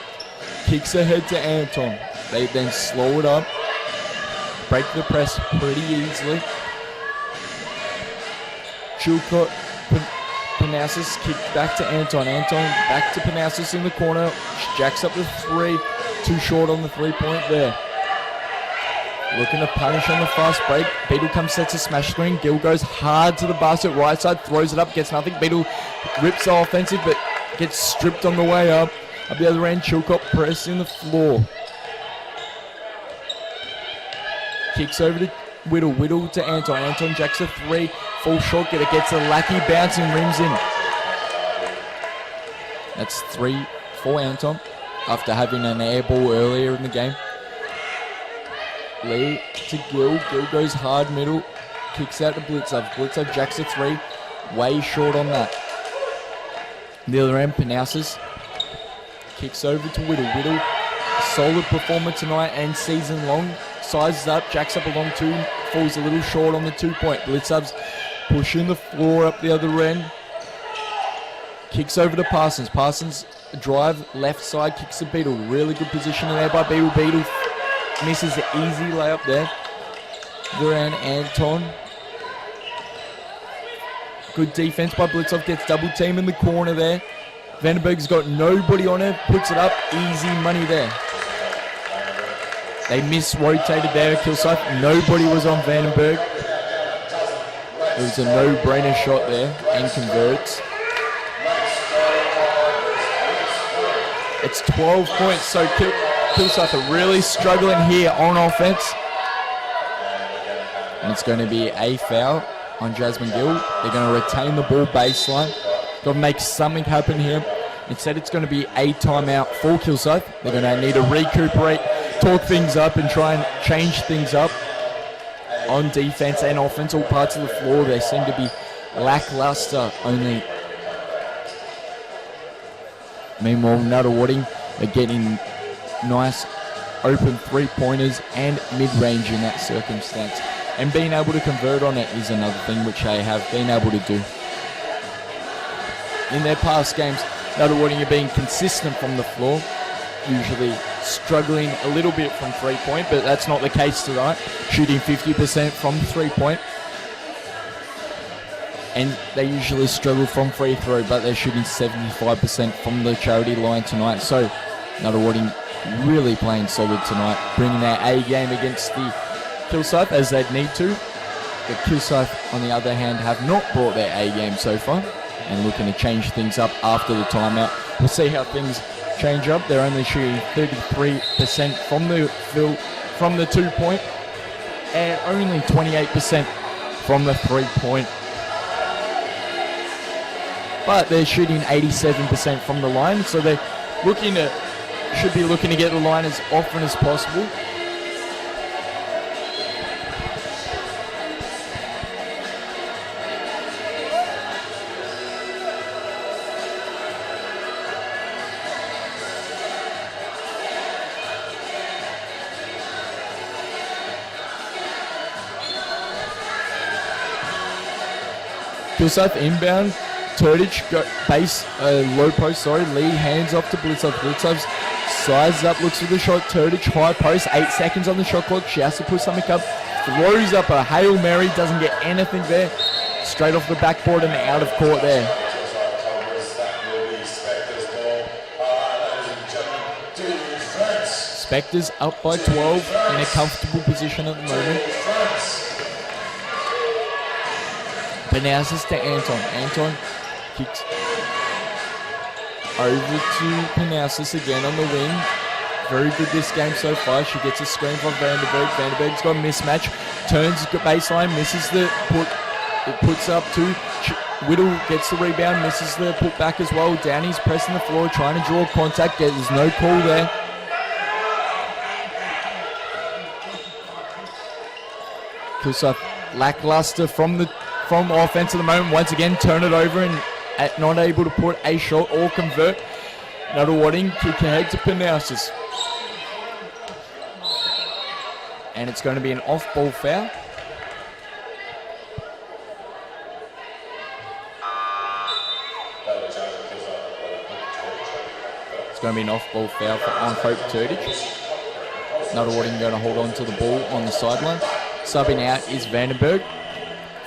kicks ahead to Anton. They then slow it up, break the press pretty easily. Chilcott, Panassis kick back to Anton. Anton back to Panassis in the corner. Jacks up the 3. Too short on the 3-point there. Looking to punish on the fast break. Beetle comes, sets a smash screen. Gill goes hard to the basket, right side, throws it up, gets nothing. Beetle rips the offensive, but gets stripped on the way up. Up the other end, Chilcott pressing the floor. Kicks over to Whittle. Whittle to Anton. Anton jacks a 3. Full short getter. Gets a lackey bouncing, rims in. That's 3 for Anton after having an air ball earlier in the game. Lee to Gill. Gill goes hard middle. Kicks out to Blitzov. Blitzov jacks a 3. Way short on that. The other end, Panassis kicks over to Whittle. Whittle, solid performer tonight and season long. Sizes up, jacks up a long 2, falls a little short on the 2-point. Blitzov's pushing the floor up the other end. Kicks over to Parsons. Parsons drive left side, kicks to Beetle. Really good position there by Beetle. Beetle misses the easy layup there. Other end, Anton. Good defense by Blitzov, gets double team in the corner there. Vandenberg's got nobody on it, puts it up, easy money there. They mis-rotated there at Kilsyth. Nobody was on Vandenberg. It was a no-brainer shot there and converts. It's 12 points, so Kilsyth are really struggling here on offense. And it's going to be a foul on Jasmine Gill. They're going to retain the ball baseline. Got to make something happen here. Instead, it's going to be a timeout for Kilsyth. They're going to need to recuperate, talk things up and try and change things up on defense and offense. All parts of the floor, they seem to be lackluster only. Meanwhile, Nunawading are getting nice open 3-pointers and mid-range in that circumstance. And being able to convert on it is another thing which they have been able to do. In their past games, Nunawading are being consistent from the floor, usually struggling a little bit from 3-point, but that's not the case tonight. Shooting 50% from 3-point. And they usually struggle from free throw, but they're shooting 75% from the charity line tonight. So Nunawading really playing solid tonight, bringing their A game against the Kilsyth as they'd need to. The Kilsyth, on the other hand, have not brought their A game so far and looking to change things up after the timeout. We'll see how things change up. They're only shooting 33% from the 2-point and only 28% from the 3-point. But they're shooting 87% from the line, so they're should be looking to get the line as often as possible. Kilsyth inbound. Turdich low post, Lee hands off to Blitzov. Blitzov's sizes up, looks for the shot. Turdich high post, 8 seconds on the shot clock. She has to put something up. Throws up a Hail Mary, doesn't get anything there. Straight off the backboard and out of court there. Spectres up by 12 in a comfortable position at the moment. Panousis to Anton. Anton kicks over to Panousis again on the wing. Very good this game so far. She gets a screen from Vandenberg. Vandenberg's got a mismatch. Turns baseline, misses the put. It puts up to Whittle, gets the rebound, misses the put back as well. Downey's pressing the floor, trying to draw contact. There's no call there. Kilsyth lackluster from offense at the moment. Once again, turn it over and not able to put a shot or convert. Nunawading kick ahead to Panousis. And it's going to be an off-ball foul. It's going to be an off-ball foul on Hope Turdage. Nunawading going to hold on to the ball on the sideline. Subbing out is Vandenberg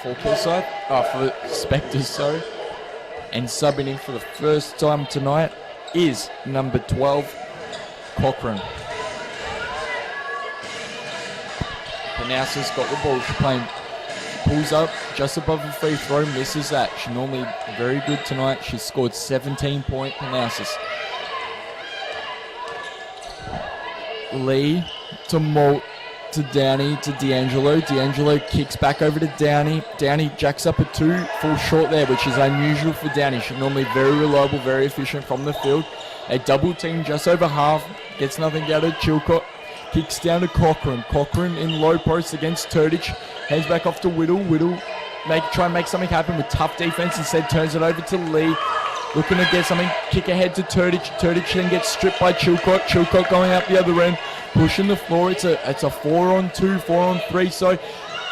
for Kilsyth, for Spectres, sorry. And subbing in for the first time tonight is number 12, Cochrane. Panousis got the ball. She's playing, pulls up just above the free throw, misses that. She's normally very good tonight. She's scored 17 point Panousis. Lee to Malt to Downey to D'Angelo. D'Angelo kicks back over to Downey. Downey jacks up a 2, falls short there, which is unusual for Downey. She's normally very reliable, very efficient from the field. A double team just over half, gets nothing out of Chilcott. Kicks down to Cochrane. Cochrane in low post against Turdage. Hands back off to Whittle. Whittle try and make something happen with tough defense. Instead turns it over to Lee. Looking to get something. Kick ahead to Turdage. Turdage then gets stripped by Chilcott. Chilcott going out the other end. Pushing the floor. It's a 4-on-2, 4-on-3. So,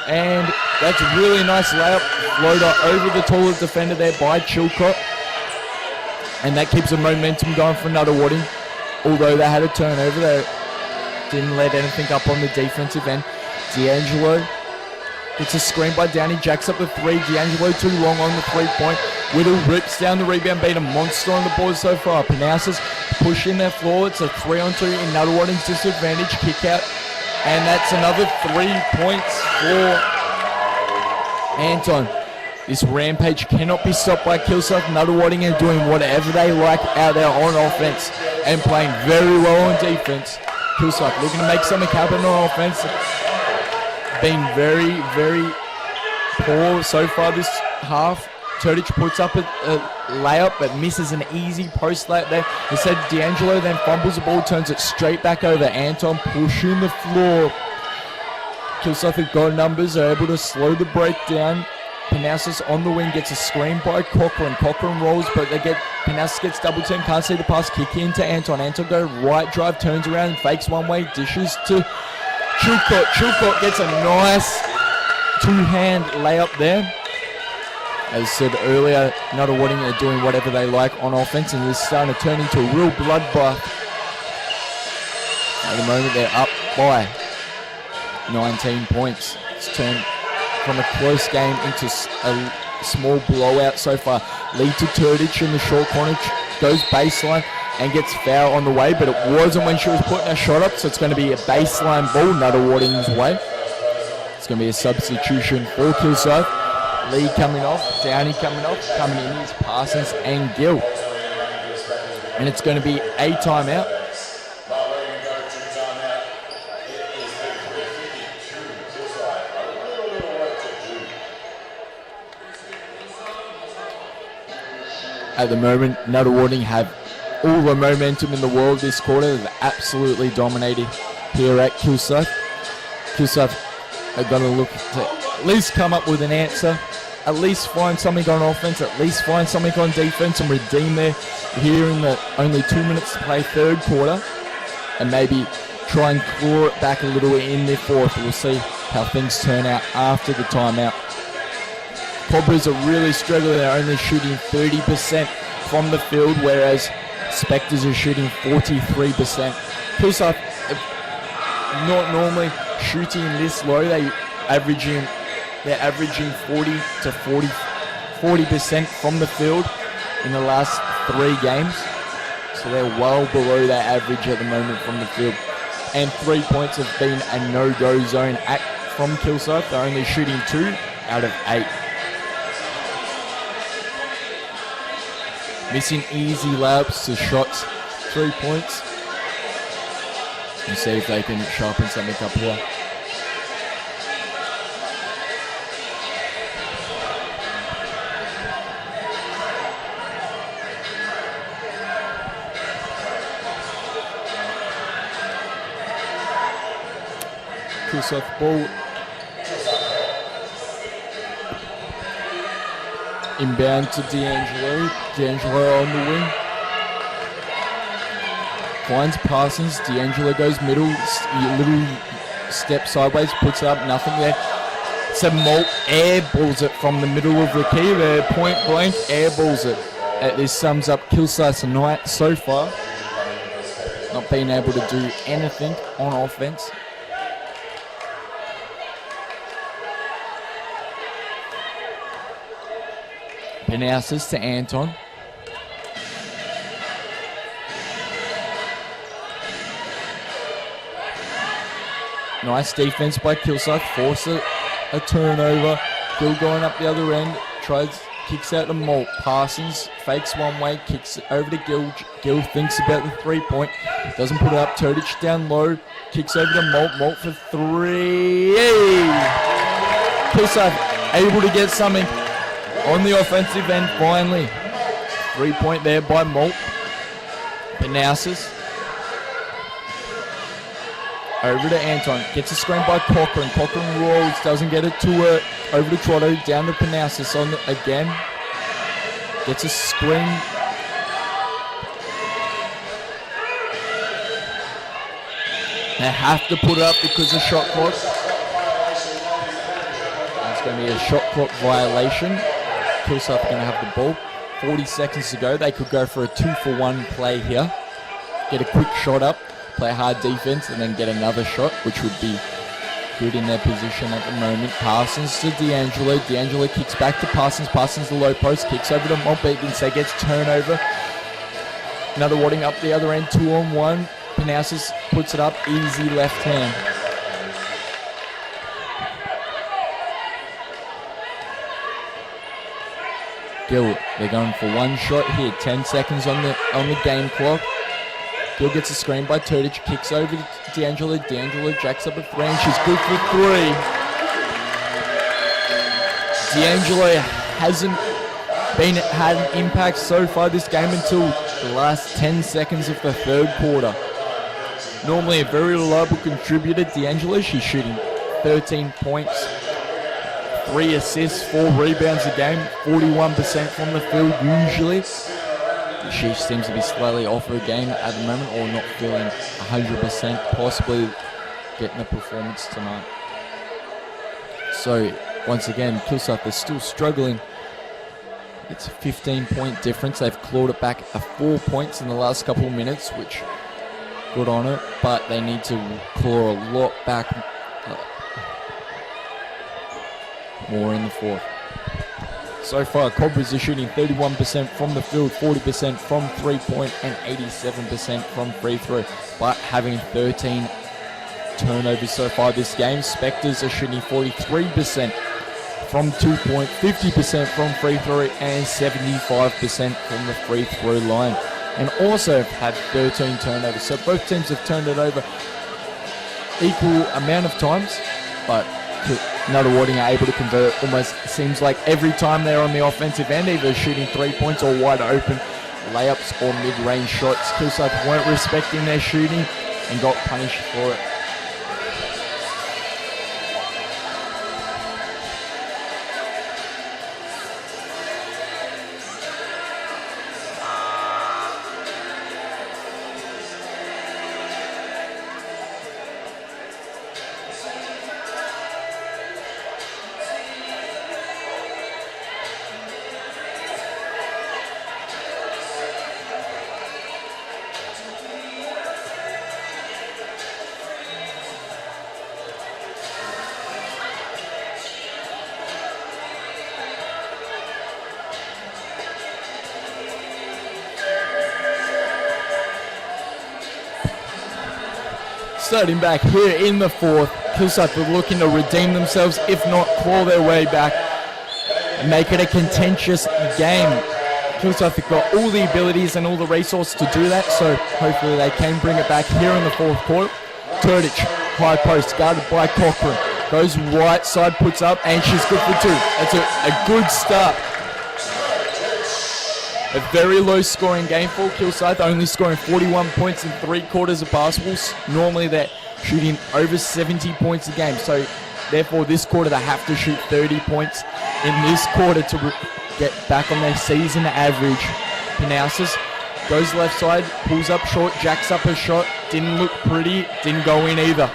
and that's a really nice layup. Floater over the taller defender there by Chilcott. And that keeps the momentum going for Nunawading. Although they had a turnover, they didn't let anything up on the defensive end. D'Angelo gets a screen by Downey, jacks up the 3. D'Angelo too long on the 3-point. Whittle rips down the rebound, beat a monster on the board so far. Panousis push in their floor. It's a 3-on-2 in Nunawading's disadvantage. Kick out. And that's another 3 points for Anton. This rampage cannot be stopped by Kilsyth. Nunawading are doing whatever they like out there on offense and playing very well on defense. Kilsyth looking to make something happen on offense. Been very, very poor so far this half. Turdage puts up a layup but misses an easy post layup there. Instead, D'Angelo then fumbles the ball, turns it straight back over. Anton pushing the floor. Kilsyth have got numbers, are able to slow the break down. Panousis on the wing gets a screen by Cochrane. Cochrane rolls, but Panousis gets double team, can't see the pass, kick into Anton. Anton go right drive, turns around, fakes one way, dishes to Chilcott. Chilcott gets a nice two-hand layup there. As said earlier, Nunawading are doing whatever they like on offense, and this is starting to turn into a real bloodbath. At the moment, they're up by 19 points. It's turned from a close game into a small blowout so far. Lee to Turdage in the short corner, goes baseline and gets foul on the way, but it wasn't when she was putting her shot up, so it's going to be a baseline ball Nunawading's way. It's going to be a substitution for Kilsyth. Lee coming off, Downey coming off, coming in is Parsons and Gill. And it's going to be a timeout. At the moment, Nunawading have all the momentum in the world this quarter. They've absolutely dominated here at Kilsyth. Kilsyth are going to look to at least come up with an answer, at least find something on offense, at least find something on defense and redeem there here in the only 2 minutes to play third quarter, and maybe try and claw it back a little in the fourth. We'll see how things turn out after the timeout. Cobras are really struggling. They're only shooting 30% from the field, whereas Spectres are shooting 43%. Kilsyth not normally shooting this low. They're averaging 40% from the field in the last 3 games. So they're well below their average at the moment from the field. and 3 points have been a no-go zone act from Kilsyth. They're only shooting 2 out of 8. Missing easy layups to shots, 3 points. And see if they can sharpen something up here. Kilsyth ball. Inbound to D'Angelo. D'Angelo on the wing. Finds Parsons. D'Angelo goes middle. Little step sideways. Puts it up. Nothing there. 7 Molt airballs it from the middle of the key there. Point blank. Airballs it. This sums up Kilsyth's night so far. Not being able to do anything on offense. Penousis to Anton. Nice defense by Kilsyth. Force a turnover. Gill going up the other end. Kicks out to Molt. Parsons fakes one way. Kicks it over to Gill. Gill thinks about the 3-point. Doesn't put it up. Todic down low. Kicks over to Molt. Molt for 3. Kilsyth able to get something on the offensive end finally. 3-point there by Molt. Penousis. Over to Anton. Gets a screen by Cochran. Cochran rolls. Doesn't get it to her. Over to Trotto. Down to Penousis again. Gets a screen. They have to put it up because of shot clock. It's going to be a shot clock violation. Kilsyth going to have the ball. 40 seconds to go. They could go for a 2-for-1 play here. Get a quick shot up. Play hard defense and then get another shot, which would be good in their position at the moment. Parsons to D'Angelo. D'Angelo kicks back to Parsons. Parsons the low post. Kicks over to Montbegan. Gets turnover. Nunawading up the other end. 2-on-1. Penousis puts it up. Easy left hand. Gill, they're going for one shot here. 10 seconds on the game clock. Gill gets a screen by Todic, kicks over to D'Angelo. D'Angelo jacks up a 3 and she's good for 3. D'Angelo hasn't had an impact so far this game until the last 10 seconds of the third quarter. Normally a very reliable contributor, D'Angelo. She's shooting 13 points, 3 assists, 4 rebounds a game, 41% from the field usually. She seems to be slightly off her game at the moment, or not feeling 100%, possibly getting a performance tonight. So, once again, Kilsyth is still struggling. It's a 15-point difference. They've clawed it back 4 points in the last couple of minutes, which, good on it, but they need to claw a lot back more in the fourth. So far, Cobras are shooting 31% from the field, 40% from 3-point, and 87% from free throw, but having 13 turnovers so far this game. Spectres are shooting 43% from 2-point, 50% from free throw, and 75% from the free throw line, and also have had 13 turnovers. So both teams have turned it over equal amount of times, but Nunawading are able to convert almost, seems like every time they're on the offensive end, either shooting 3 points or wide open layups or mid-range shots. Kilsyth weren't respecting their shooting and got punished for it. starting back here in the fourth. Kilsyth are looking to redeem themselves, if not claw their way back and make it a contentious game. Kilsyth have got all the abilities and all the resources to do that, so hopefully they can bring it back here in the fourth quarter. Turdich, high post, guarded by Cochrane. Goes right side, puts up, and she's good for 2. That's a good start. A very low scoring game for Kilsyth, only scoring 41 points in 3 quarters of basketballs. Normally they're shooting over 70 points a game, so therefore this quarter they have to shoot 30 points in this quarter to get back on their season average. Panousis goes left side, pulls up short, jacks up a shot, didn't look pretty, didn't go in either.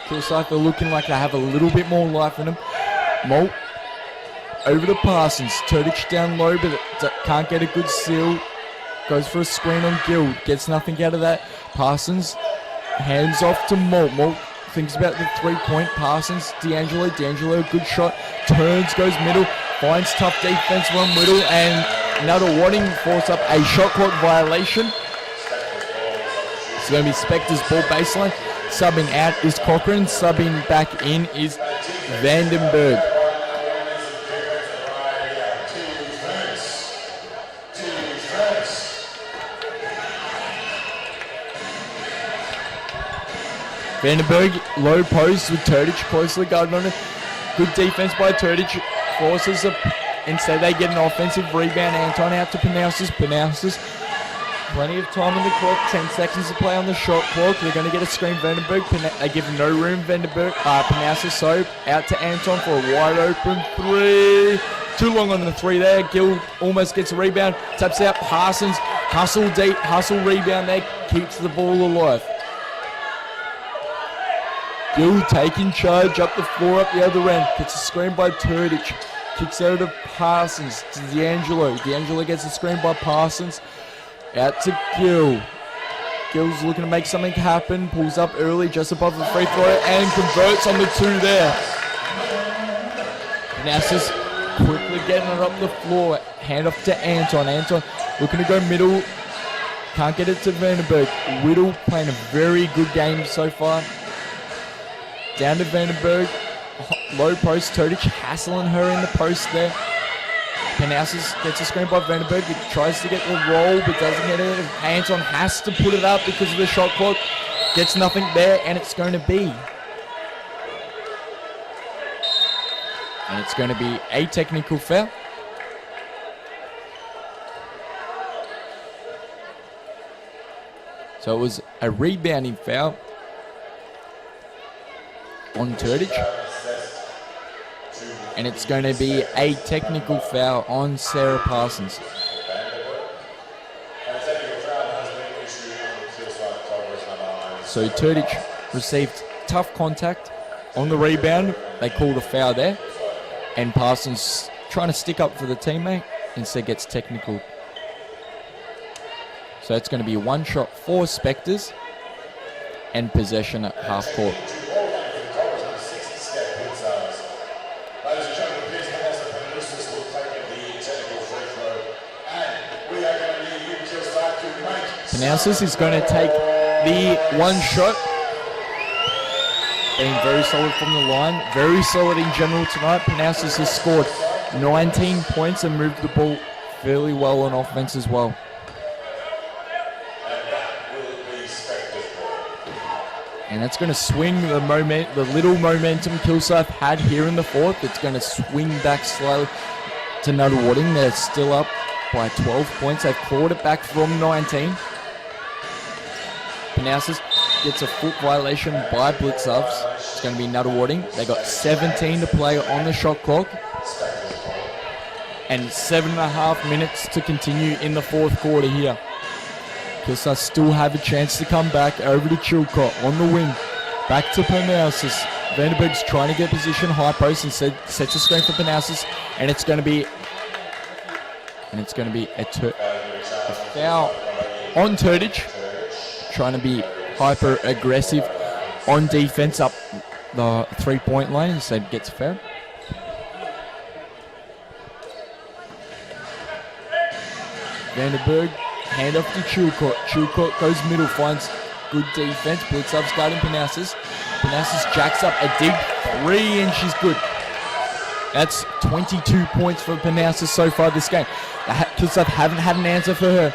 Kilsyth are looking like they have a little bit more life in them. Molt over to Parsons. Turdich down low, but can't get a good seal. Goes for a screen on Gill. Gets nothing out of that. Parsons hands off to Molt. Molt thinks about the 3-point. Parsons, D'Angelo, good shot. Turns, goes middle. Finds tough defense from middle, and Nunawading force up a shot clock violation. It's going to be Spectres ball baseline. Subbing out is Cochrane. Subbing back in is Vandenberg. Vandenberg, low post with Turdich closely guarded on it. Good defense by Turdich. Forces up. Instead they get an offensive rebound. Anton out to Panousis. Panousis, plenty of time on the clock. 10 seconds to play on the shot clock. They're going to get a screen. Vandenberg, they give no room. Panousis, so out to Anton for a wide open 3. Too long on the 3 there. Gill almost gets a rebound. Taps out. Parsons, hustle deep, hustle rebound there. Keeps the ball alive. Gill taking charge up the floor, up the other end. Gets a screen by Turdich. Kicks out to Parsons, to D'Angelo. D'Angelo gets a screen by Parsons. Out to Gill. Gill's looking to make something happen. Pulls up early, just above the free throw, and converts on the 2 there. Nassus quickly getting it up the floor. Hand off to Anton. Anton looking to go middle. Can't get it to Vandenberg. Whittle playing a very good game so far. Down to Vandenberg, low post, Turdich hassling her in the post there. Panousis gets a screen by Vandenberg, he tries to get the roll but doesn't get it. Anton has to put it up because of the shot clock, gets nothing there, and it's going to be a technical foul. So it was a rebounding foul on Turdich, and it's going to be a technical foul on Sarah Parsons. So Turdich received tough contact on the rebound. They call the foul there, and Parsons trying to stick up for the teammate, instead gets technical. So it's going to be 1 shot for Spectres and possession at half court. Panousis is going to take the 1 shot. Being very solid from the line. Very solid in general tonight. Panousis has scored 19 points and moved the ball fairly well on offense as well. And that's going to swing the little momentum Kilsyth had here in the fourth. It's going to swing back slowly to Nunawading. They're still up by 12 points. They've clawed it back from 19. Panousis gets a foot violation by Blitzovs. It's going to be Nunawading. They got 17 to play on the shot clock. And 7.5 minutes to continue in the fourth quarter here. Kilsyth still have a chance to come back over to Chilcott on the wing. Back to Panousis. Vandenberg's trying to get position high post and sets a screen for Panousis. And it's going to be a foul on Turdich. Trying to be hyper aggressive on defense up the 3-point line. Instead gets a foul. Vandenberg Hand off to Chilcott. Chilcott goes middle, finds good defense. Blitzup's guarding Panasas. Panasas jacks up a deep 3 and she's good. That's 22 points for Panasas so far this game. Kilsyth haven't had an answer for her.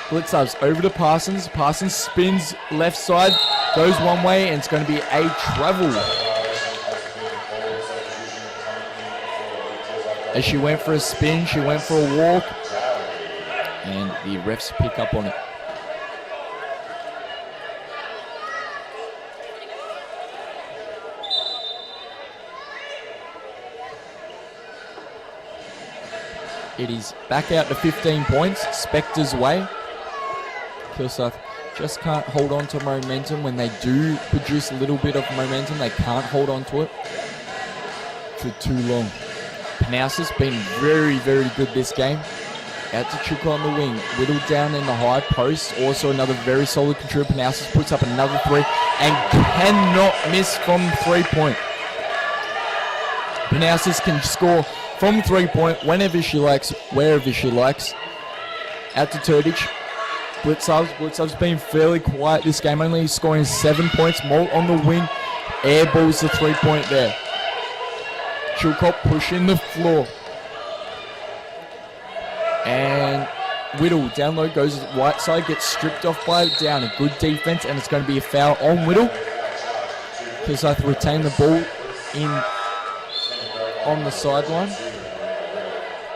Blitzup's over to Parsons. Parsons spins left side, goes one way, and it's going to be a travel. As she went for a spin, she went for a walk, and the refs pick up on it. It is back out to 15 points, Spectres' way. Kilsyth just can't hold on to momentum. When they do produce a little bit of momentum, they can't hold on to it for too long. Panasas been very, very good this game. Out to Chuka on the wing. Whittled down in the high post. Also another very solid contributor. Panasas puts up another 3 and cannot miss from 3-point. Panasas can score from 3-point whenever she likes, wherever she likes. Out to Turdich. Blitzup's been fairly quiet this game, only scoring 7 points. Molt on the wing, airballs the 3-point there. Chilcott pushing the floor. And Whittle down low, goes right side, gets stripped off by Down. A good defense, and it's going to be a foul on Whittle. Kilsyth retain the ball on the sideline.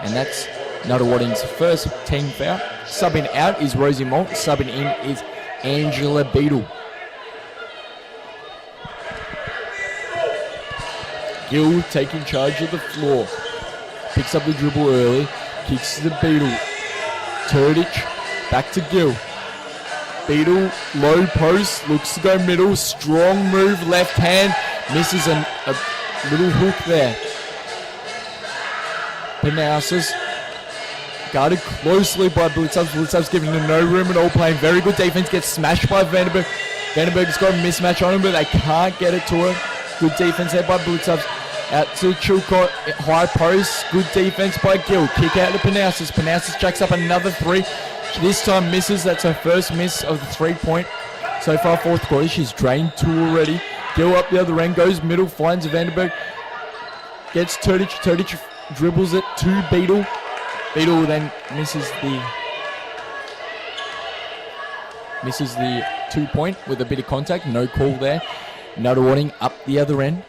And that's Nunawading's first team foul. Subbing out is Rosie Molt. Subbing in is Angela Beadle. Gill taking charge of the floor. Picks up the dribble early. Kicks to Beadle. Turdich back to Gill. Beadle, low post, looks to go middle. Strong move, left hand. Misses a little hook there. Panasas guarded closely by Blitzup's. Blitzup's giving them no room at all, playing very good defense. Gets smashed by Vandenberg. Vandenberg's got a mismatch on him, but they can't get it to her. Good defense there by Blitzup's. Out to Chilcott, high post. Good defense by Gill. Kick out to Panasas. Panasas jacks up another 3. This time misses. That's her first miss of the 3-point. So far, fourth quarter. She's drained 2 already. Gill up the other end, goes middle, finds Vandenberg. Gets Turdich. Turdich dribbles it to Beadle. Beadle then misses the 2-point with a bit of contact. No call there. Nunawading up the other end.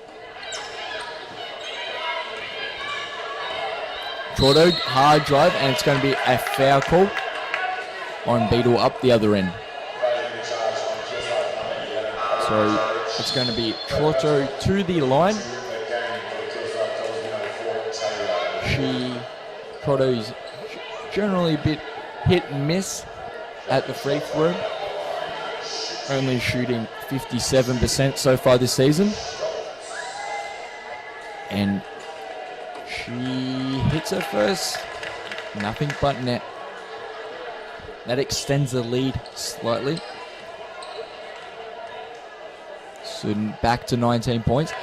Trotto, hard drive, and it's going to be a foul call on Beadle up the other end. So it's going to be Trotto to the line. Trotto's generally a bit hit and miss at the free throw. Only shooting 57% so far this season. And she hits her first. Nothing but net. That extends the lead slightly. So back to 19 points.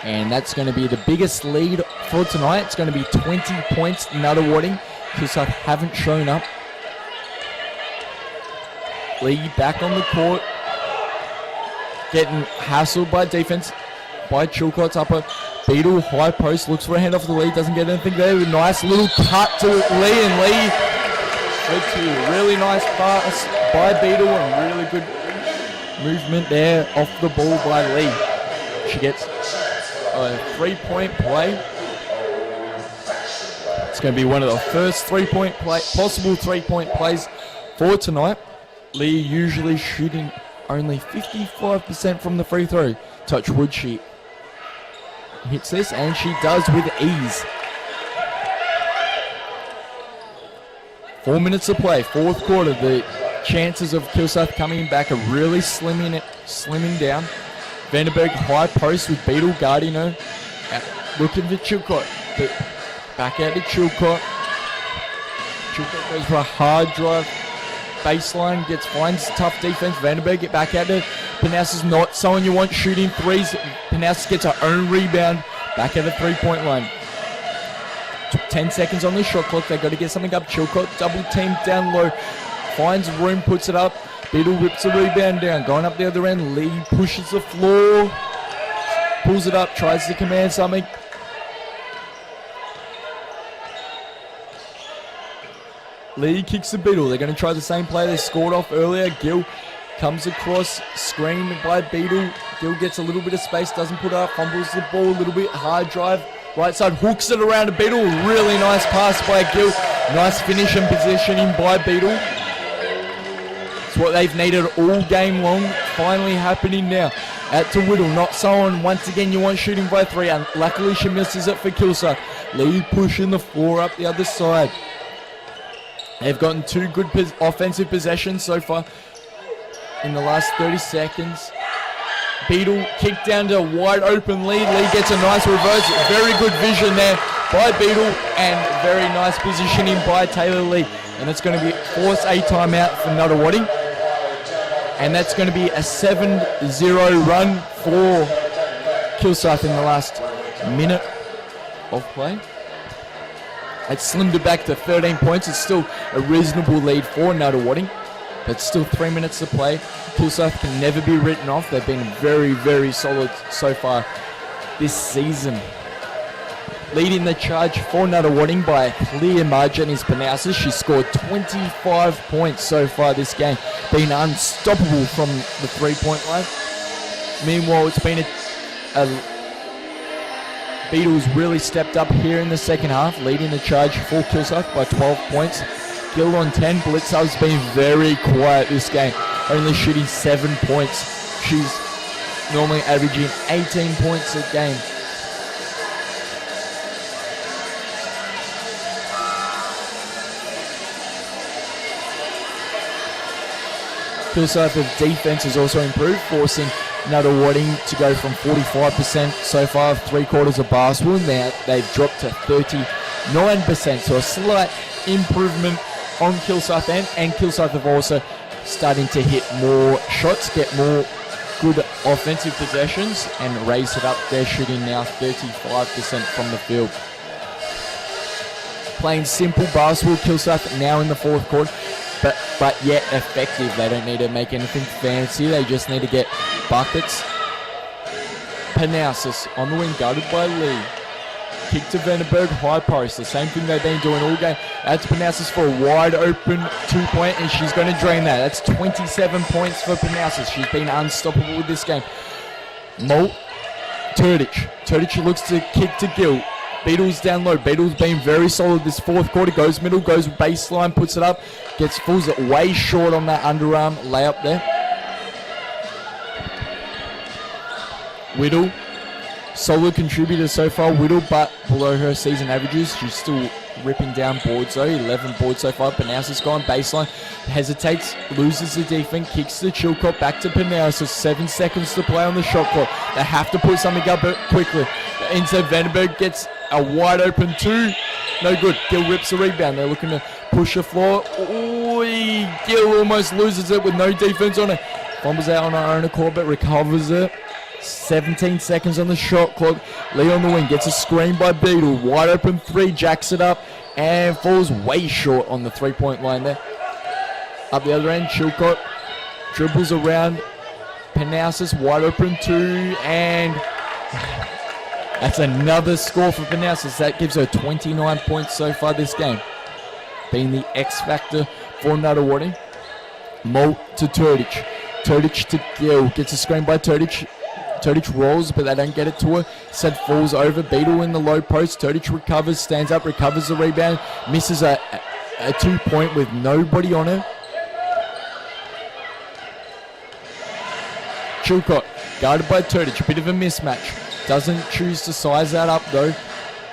And that's going to be the biggest lead for tonight. It's going to be 20 points, Nunawading. Kilsyth haven't shown up. Lee back on the court. Getting hassled by defense by Chilcott's upper. Beadle, high post, looks for a hand off the lead, doesn't get anything there. Nice little cut to Lee, and Lee led to a really nice pass by Beadle, and really good movement there off the ball by Lee. She gets a 3-point play. It's going to be one of the first possible 3-point plays for tonight. Lee usually shooting only 55% from the free throw. Touch wood, she hits this, and she does with ease. 4 minutes to play, fourth quarter. The chances of Kilsyth coming back are really slimming down. Vandenberg high post with Beadle guarding her. Looking for Chilcott, but back out to Chilcott. Chilcott goes for a hard drive. Baseline, finds tough defense. Vandenberg get back out to Panasas, not someone you want shooting threes. Panasas gets her own rebound. Back at the 3-point line. 10 seconds on the shot clock. They've got to get something up. Chilcott double team down low. finds room, puts it up. Beetle whips a rebound down, going up the other end. Lee pushes the floor, pulls it up, tries to command something. Lee kicks the Beetle. They're going to try the same play they scored off earlier. Gill comes across, screened by Beetle. Gill gets a little bit of space, doesn't put it up, fumbles the ball a little bit, hard drive. Right side, hooks it around to Beetle. Really nice pass by Gill. Nice finish and positioning by Beetle. It's what they've needed all game long. Finally happening now. Out to Whittle, not so on. Once again, you want shooting by three. And luckily, she misses it for Kilsyth. Lee pushing the floor up the other side. They've gotten two good offensive possessions so far in the last 30 seconds. Beetle kicked down to a wide open Lee. Lee gets a nice reverse. Very good vision there by Beetle and very nice positioning by Taylor Lee. And it's going to be force a timeout for Nunawading. And that's going to be a 7-0 run for Kilsyth in the last minute of play. It's slimmed it back to 13 points. It's still a reasonable lead for Nunawading, but still 3 minutes to play. Kilsyth can never be written off. They've been very, very solid so far this season. Leading the charge for Nunawading by a clear margin is Panousis. She scored 25 points so far this game, being unstoppable from the three-point line. Meanwhile, it's been a Beatles really stepped up here in the second half, leading the charge for Kilsyth by 12 points. Gill on 10. Blitzer's been very quiet this game, only shooting 7 points. She's normally averaging 18 points a game. Kilsyth's defense has also improved, forcing Nunawading to go from 45% so far, 3/4 of basketball. Now they've dropped to 39%, so a slight improvement on Kilsyth end, and Kilsyth have also starting to hit more shots, get more good offensive possessions, and raise it up. They're shooting now 35% from the field. Playing simple basketball, Kilsyth now in the fourth quarter, but yet effective. They don't need to make anything fancy. They just need to get buckets. Panousis on the wing, guarded by Lee. Kick to Vandenberg, high post. The same thing they've been doing all game. That's Panousis for a wide open two-point, and she's going to drain that. That's 27 points for Panousis. She's been unstoppable with this game. Molt, Turdich. Turdich looks to kick to Gill. Beetle's down low. Beetle's been very solid this fourth quarter. Goes middle, goes baseline, puts it up. Falls it way short on that underarm layup there. Whittle, solid contributor so far. Whittle, but below her season averages. She's still ripping down boards though. 11 boards so far. Panousis gone baseline. Hesitates, loses the defense, kicks the Chilcott back to Panousis. 7 seconds to play on the shot clock. They have to put something up quickly. Into Vandenberg, gets a wide open two. No good. Gill rips the rebound. They're looking to push the floor. Ooh, Gill almost loses it with no defense on it. Fumbles out on her own accord, but recovers it. 17 seconds on the shot clock. Lee on the wing gets a screen by Beetle. Wide open three, jacks it up, and falls way short on the three-point line there. Up the other end, Chilcott dribbles around Panousis, wide open two, and that's another score for Panousis. That gives her 29 points so far this game, being the X factor for Nunawading. Molt to Turdich. Turdich to Gill. Gets a screen by Turdich. Turdich rolls, but they don't get it to her. Said falls over. Beetle in the low post. Turdich recovers, stands up, recovers the rebound. Misses a 2-point with nobody on her. Chilcott, guarded by Turdich. A bit of a mismatch. Doesn't choose to size that up though.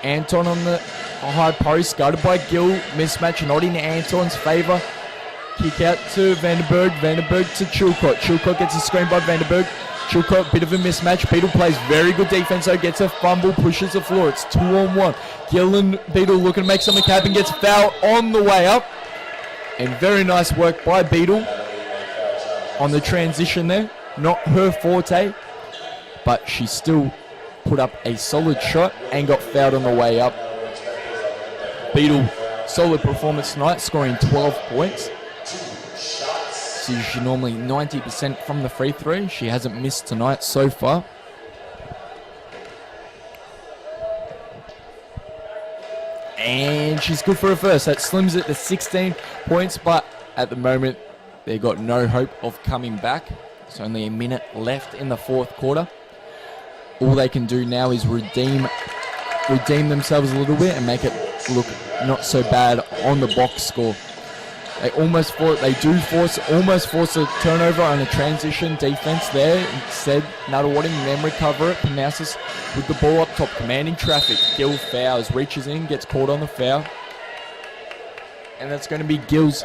Anton on the high post, guarded by Gill. Mismatch not in Anton's favour. Kick out to Vandenberg. Vandenberg to Chilcott. Chilcott gets a screen by Vandenberg. Chilcott, bit of a mismatch. Beetle plays very good defense though. Gets a fumble, pushes the floor. It's 2-on-1. Gill and Beetle looking to make something happen. Gets fouled on the way up. And very nice work by Beetle on the transition there. Not her forte, but she still put up a solid shot and got fouled on the way up. Beetle, solid performance tonight, scoring 12 points. usage, normally 90% from the free throw. She hasn't missed tonight so far. And she's good for her first. That slims it to 16 points, but at the moment, they've got no hope of coming back. It's only a minute left in the fourth quarter. All they can do now is redeem themselves a little bit and make it look not so bad on the box score. They almost force a turnover on a transition defense there. Instead, Nunawading then recover it. Panassus with the ball up top, commanding traffic. Gill fouls, reaches in, gets caught on the foul. And that's going to be Gill's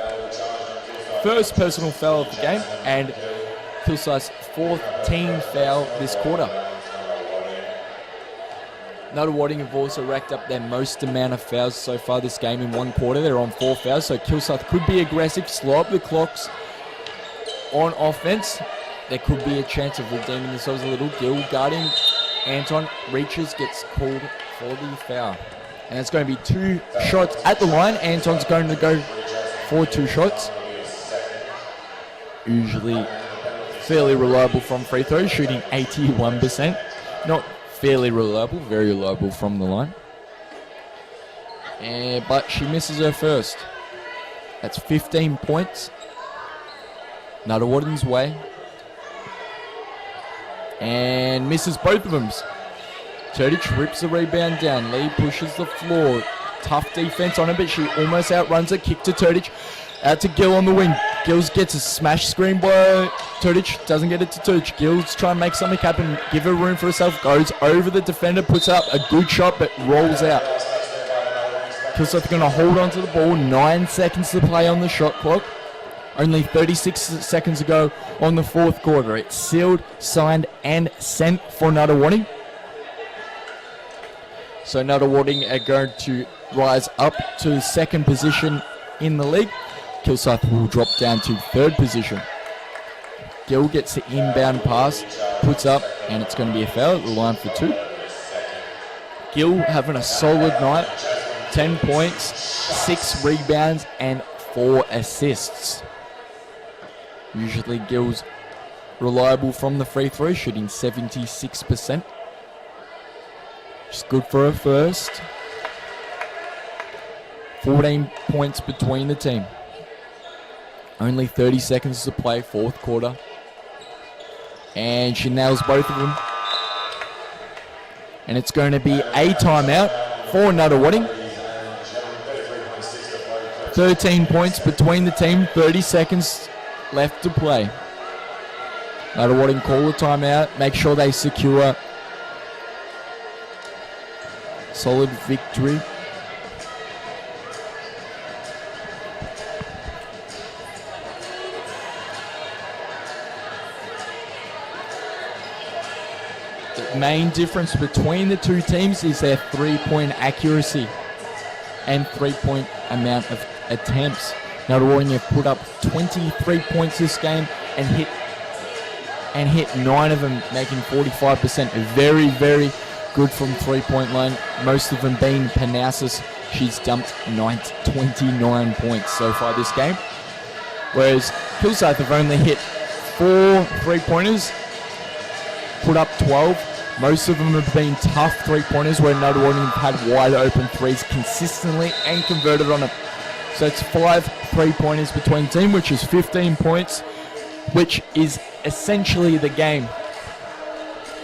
first personal foul of the game and Kilsyth's fourth team foul this quarter. Nunawading have also racked up their most amount of fouls so far this game in one quarter. They're on 4 fouls, so Kilsyth could be aggressive, slow up the clocks on offense. There could be a chance of redeeming themselves a little. Gill guarding Anton, reaches, gets called for the foul. And it's going to be 2 shots at the line. Anton's going to go for 2 shots. Usually fairly reliable from free throws, shooting 81%. Not fairly reliable, very reliable from the line. But she misses her first. That's 15 points. Nunawading's way. And misses both of them. Turdich rips the rebound down. Lee pushes the floor. Tough defense on her, but she almost outruns her. Kick to Turdich. Out to Gill on the wing. Gills gets a smash screen by Turdich. Doesn't get it to Turdich. Gills trying to make something happen. Give her room for herself. Goes over the defender. Puts up a good shot, but rolls out. Kilsyth going to hold on to the ball. 9 seconds to play on the shot clock. Only 36 seconds ago on the fourth quarter. It's sealed, signed, and sent for Nunawading. So Nunawading are going to rise up to second position in the league. Kilsyth will drop down to third position. Gill gets the inbound pass, puts up, and it's going to be a foul at the line for 2. Gill having a solid night. 10 points, 6 rebounds, and 4 assists. Usually Gill's reliable from the free throw, shooting 76%. She's good for her first. 14 points between the team. Only 30 seconds to play, fourth quarter. And she nails both of them. And it's going to be a timeout for Nunawading. 13 points between the team, 30 seconds left to play. Nunawading call a timeout, make sure they secure solid victory. The main difference between the two teams is their 3-point accuracy and 3-point amount of attempts. Nunawading have put up 23 points this game and hit 9 of them, making 45%. Very, very good from 3-point line. Most of them being Panassus. She's dumped 29 points so far this game. Whereas Kilsyth have only hit 4 3-pointers, put up 12. Most of them have been tough 3-pointers where Nunawading have had wide open threes consistently and converted on it. So it's 5 3-pointers between team, which is 15 points, which is essentially the game,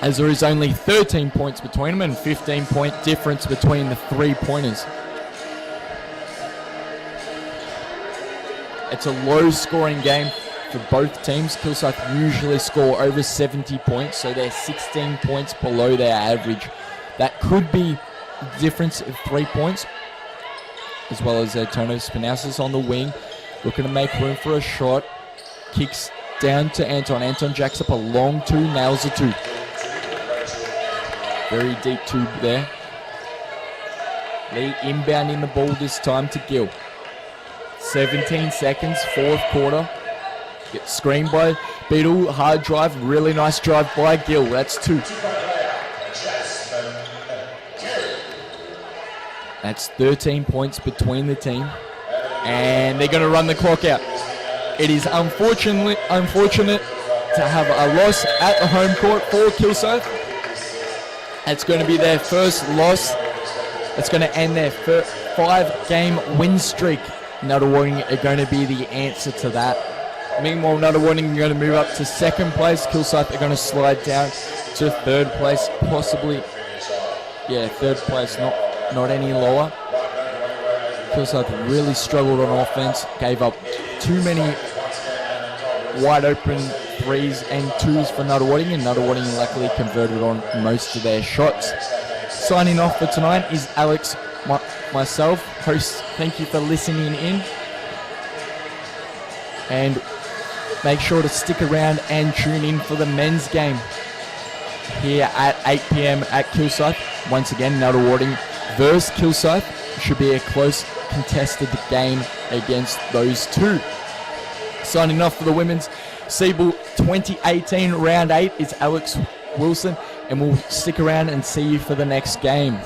as there is only 13 points between them and 15-point difference between the 3-pointers. It's a low-scoring game for both teams. Kilsyth usually score over 70 points, so they're 16 points below their average. That could be the difference of 3 points, as well as Tonos Panassus on the wing, looking to make room for a shot. Kicks down to Anton. Anton jacks up a long 2, nails a 2. Very deep 2 there. Lee inbounding the ball this time to Gill. 17 seconds, fourth quarter. Gets screened by Beetle. Hard drive, really nice drive by Gill. That's 2. That's 13 points between the team. And they're going to run the clock out. It is unfortunate to have a loss at the home court for Kilsyth. It's going to be their first loss. It's going to end their 5-game win streak. Nunawading are going to be the answer to that. Meanwhile, Nunawading are going to move up to second place. Kilsyth are going to slide down to third place, possibly. Yeah, third place, not any lower. Kilsyth really struggled on offense, gave up too many wide open 3s and 2s for Nunawading, and Nunawading luckily converted on most of their shots. Signing off for tonight is Alex, myself, host. Thank you for listening in, and make sure to stick around and tune in for the men's game here at 8 p.m. at Kilsyth. Once again, Nunawading versus Kilsyth. Should be a close contested game against those two. Signing off for the women's SEABL 2018 round 8 is Alex Wilson, and we'll stick around and see you for the next game.